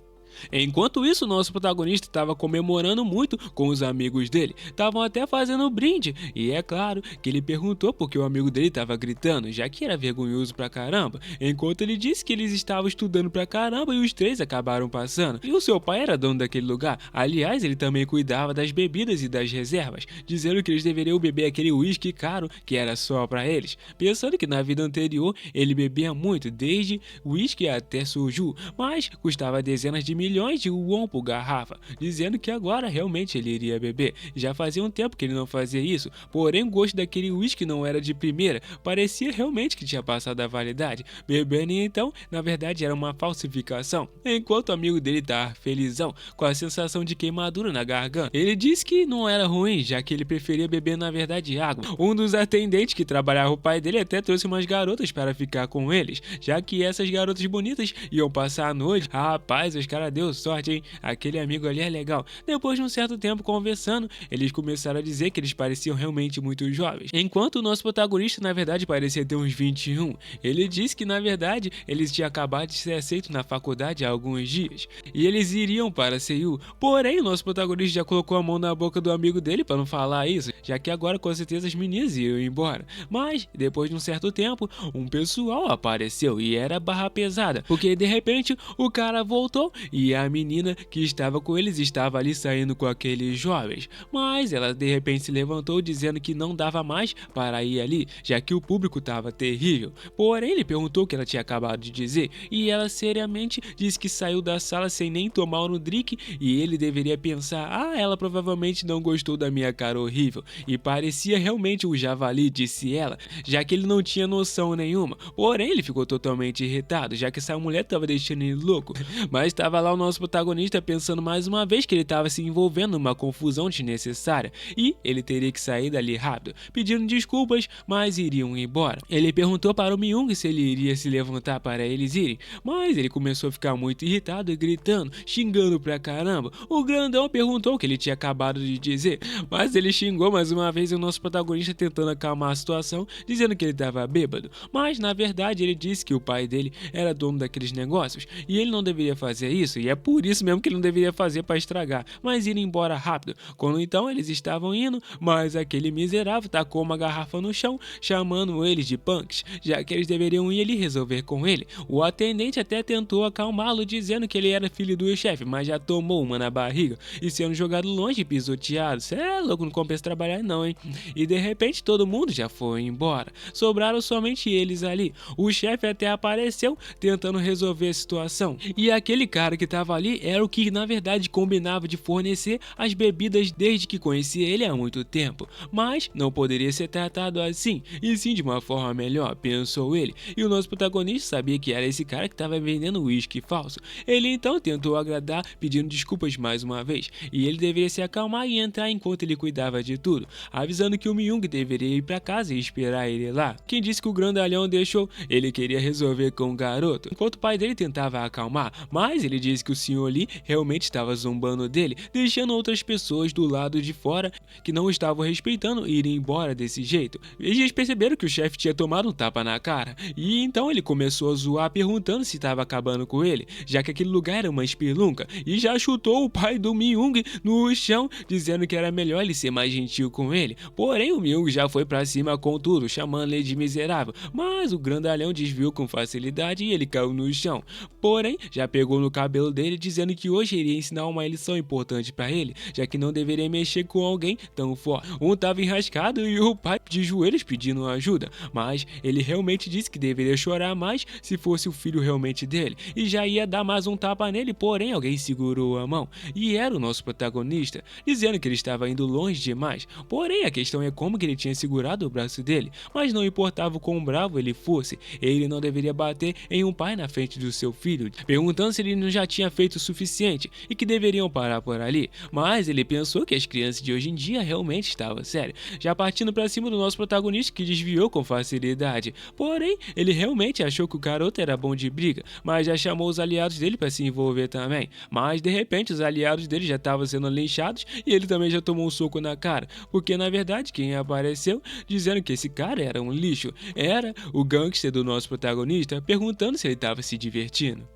Enquanto isso, nosso protagonista estava comemorando muito com os amigos dele, estavam até fazendo brinde, e é claro que ele perguntou porque o amigo dele estava gritando, já que era vergonhoso pra caramba, enquanto ele disse que eles estavam estudando pra caramba e os três acabaram passando, e o seu pai era dono daquele lugar, aliás ele também cuidava das bebidas e das reservas, dizendo que eles deveriam beber aquele uísque caro que era só pra eles, pensando que na vida anterior ele bebia muito, desde uísque até soju, mas custava dezenas de milhões de won por garrafa, dizendo que agora realmente ele iria beber. Já fazia um tempo que ele não fazia isso, porém o gosto daquele uísque não era de primeira, parecia realmente que tinha passado a validade, bebendo e então, na verdade era uma falsificação, enquanto o amigo dele estava felizão, com a sensação de queimadura na garganta. Ele disse que não era ruim, já que ele preferia beber na verdade água. Um dos atendentes que trabalhava o pai dele até trouxe umas garotas para ficar com eles, já que essas garotas bonitas iam passar a noite. Rapaz, os caras deu sorte, hein? Aquele amigo ali é legal. Depois de um certo tempo conversando, eles começaram a dizer que eles pareciam realmente muito jovens, enquanto o nosso protagonista na verdade parecia ter uns 21. Ele disse que na verdade eles tinham acabado de ser aceitos na faculdade há alguns dias e eles iriam para Seul, porém o nosso protagonista já colocou a mão na boca do amigo dele para não falar isso, já que agora com certeza as meninas iam embora. Mas depois de um certo tempo, um pessoal apareceu e era barra pesada, porque de repente o cara voltou e a menina que estava com eles estava ali saindo com aqueles jovens, mas ela de repente se levantou dizendo que não dava mais para ir ali, já que o público estava terrível. Porém ele perguntou o que ela tinha acabado de dizer e ela seriamente disse que saiu da sala sem nem tomar um drink e ele deveria pensar, ela provavelmente não gostou da minha cara horrível e parecia realmente um javali, disse ela, já que ele não tinha noção nenhuma. Porém ele ficou totalmente irritado, já que essa mulher estava deixando ele louco, mas estava lá o nosso protagonista pensando mais uma vez que ele estava se envolvendo numa confusão desnecessária e ele teria que sair dali rápido, pedindo desculpas, mas iriam embora. Ele perguntou para o Myung se ele iria se levantar para eles irem, mas ele começou a ficar muito irritado e gritando, xingando pra caramba. O grandão perguntou o que ele tinha acabado de dizer, mas ele xingou mais uma vez o nosso protagonista tentando acalmar a situação, dizendo que ele estava bêbado, mas na verdade ele disse que o pai dele era dono daqueles negócios e ele não deveria fazer isso, e é por isso mesmo que ele não deveria fazer para estragar, mas ir embora rápido. Quando então eles estavam indo, mas aquele miserável tacou uma garrafa no chão, chamando eles de punks, já que eles deveriam ir ali resolver com ele. O atendente até tentou acalmá-lo, dizendo que ele era filho do chefe, mas já tomou uma na barriga e sendo jogado longe e pisoteado. Cê é louco, não compensa trabalhar não, hein? E de repente todo mundo já foi embora, sobraram somente eles ali. O chefe até apareceu tentando resolver a situação, e aquele cara que estava ali era o que na verdade combinava de fornecer as bebidas desde que conhecia ele há muito tempo, mas não poderia ser tratado assim, e sim de uma forma melhor, pensou ele, e o nosso protagonista sabia que era esse cara que estava vendendo uísque falso. Ele então tentou agradar, pedindo desculpas mais uma vez, e ele deveria se acalmar e entrar enquanto ele cuidava de tudo, avisando que o Myung deveria ir para casa e esperar ele lá. Quem disse que o grandalhão deixou, ele queria resolver com o garoto, enquanto o pai dele tentava acalmar, mas ele disse disse que o senhor Lee realmente estava zombando dele, deixando outras pessoas do lado de fora que não estavam respeitando irem embora desse jeito. Eles perceberam que o chefe tinha tomado um tapa na cara, e então ele começou a zoar perguntando se estava acabando com ele, já que aquele lugar era uma espelunca, e já chutou o pai do Myung no chão, dizendo que era melhor ele ser mais gentil com ele. Porém, o Myung já foi pra cima com tudo, chamando ele de miserável, mas o grandalhão desviou com facilidade e ele caiu no chão. Porém, já pegou no cabelo dele, dizendo que hoje iria ensinar uma lição importante pra ele, já que não deveria mexer com alguém tão forte. Um tava enrascado e o pai de joelhos pedindo ajuda, mas ele realmente disse que deveria chorar mais se fosse o filho realmente dele, e já ia dar mais um tapa nele, porém alguém segurou a mão, e era o nosso protagonista, dizendo que ele estava indo longe demais. Porém, a questão é como que ele tinha segurado o braço dele, mas não importava o quão bravo ele fosse, ele não deveria bater em um pai na frente do seu filho, perguntando se ele não já tinha feito o suficiente e que deveriam parar por ali. Mas ele pensou que as crianças de hoje em dia realmente estavam sério, já partindo pra cima do nosso protagonista, que desviou com facilidade. Porém, ele realmente achou que o garoto era bom de briga, mas já chamou os aliados dele para se envolver também. Mas de repente os aliados dele já estavam sendo linchados e ele também já tomou um soco na cara, porque na verdade quem apareceu dizendo que esse cara era um lixo era o gangster do nosso protagonista, perguntando se ele estava se divertindo.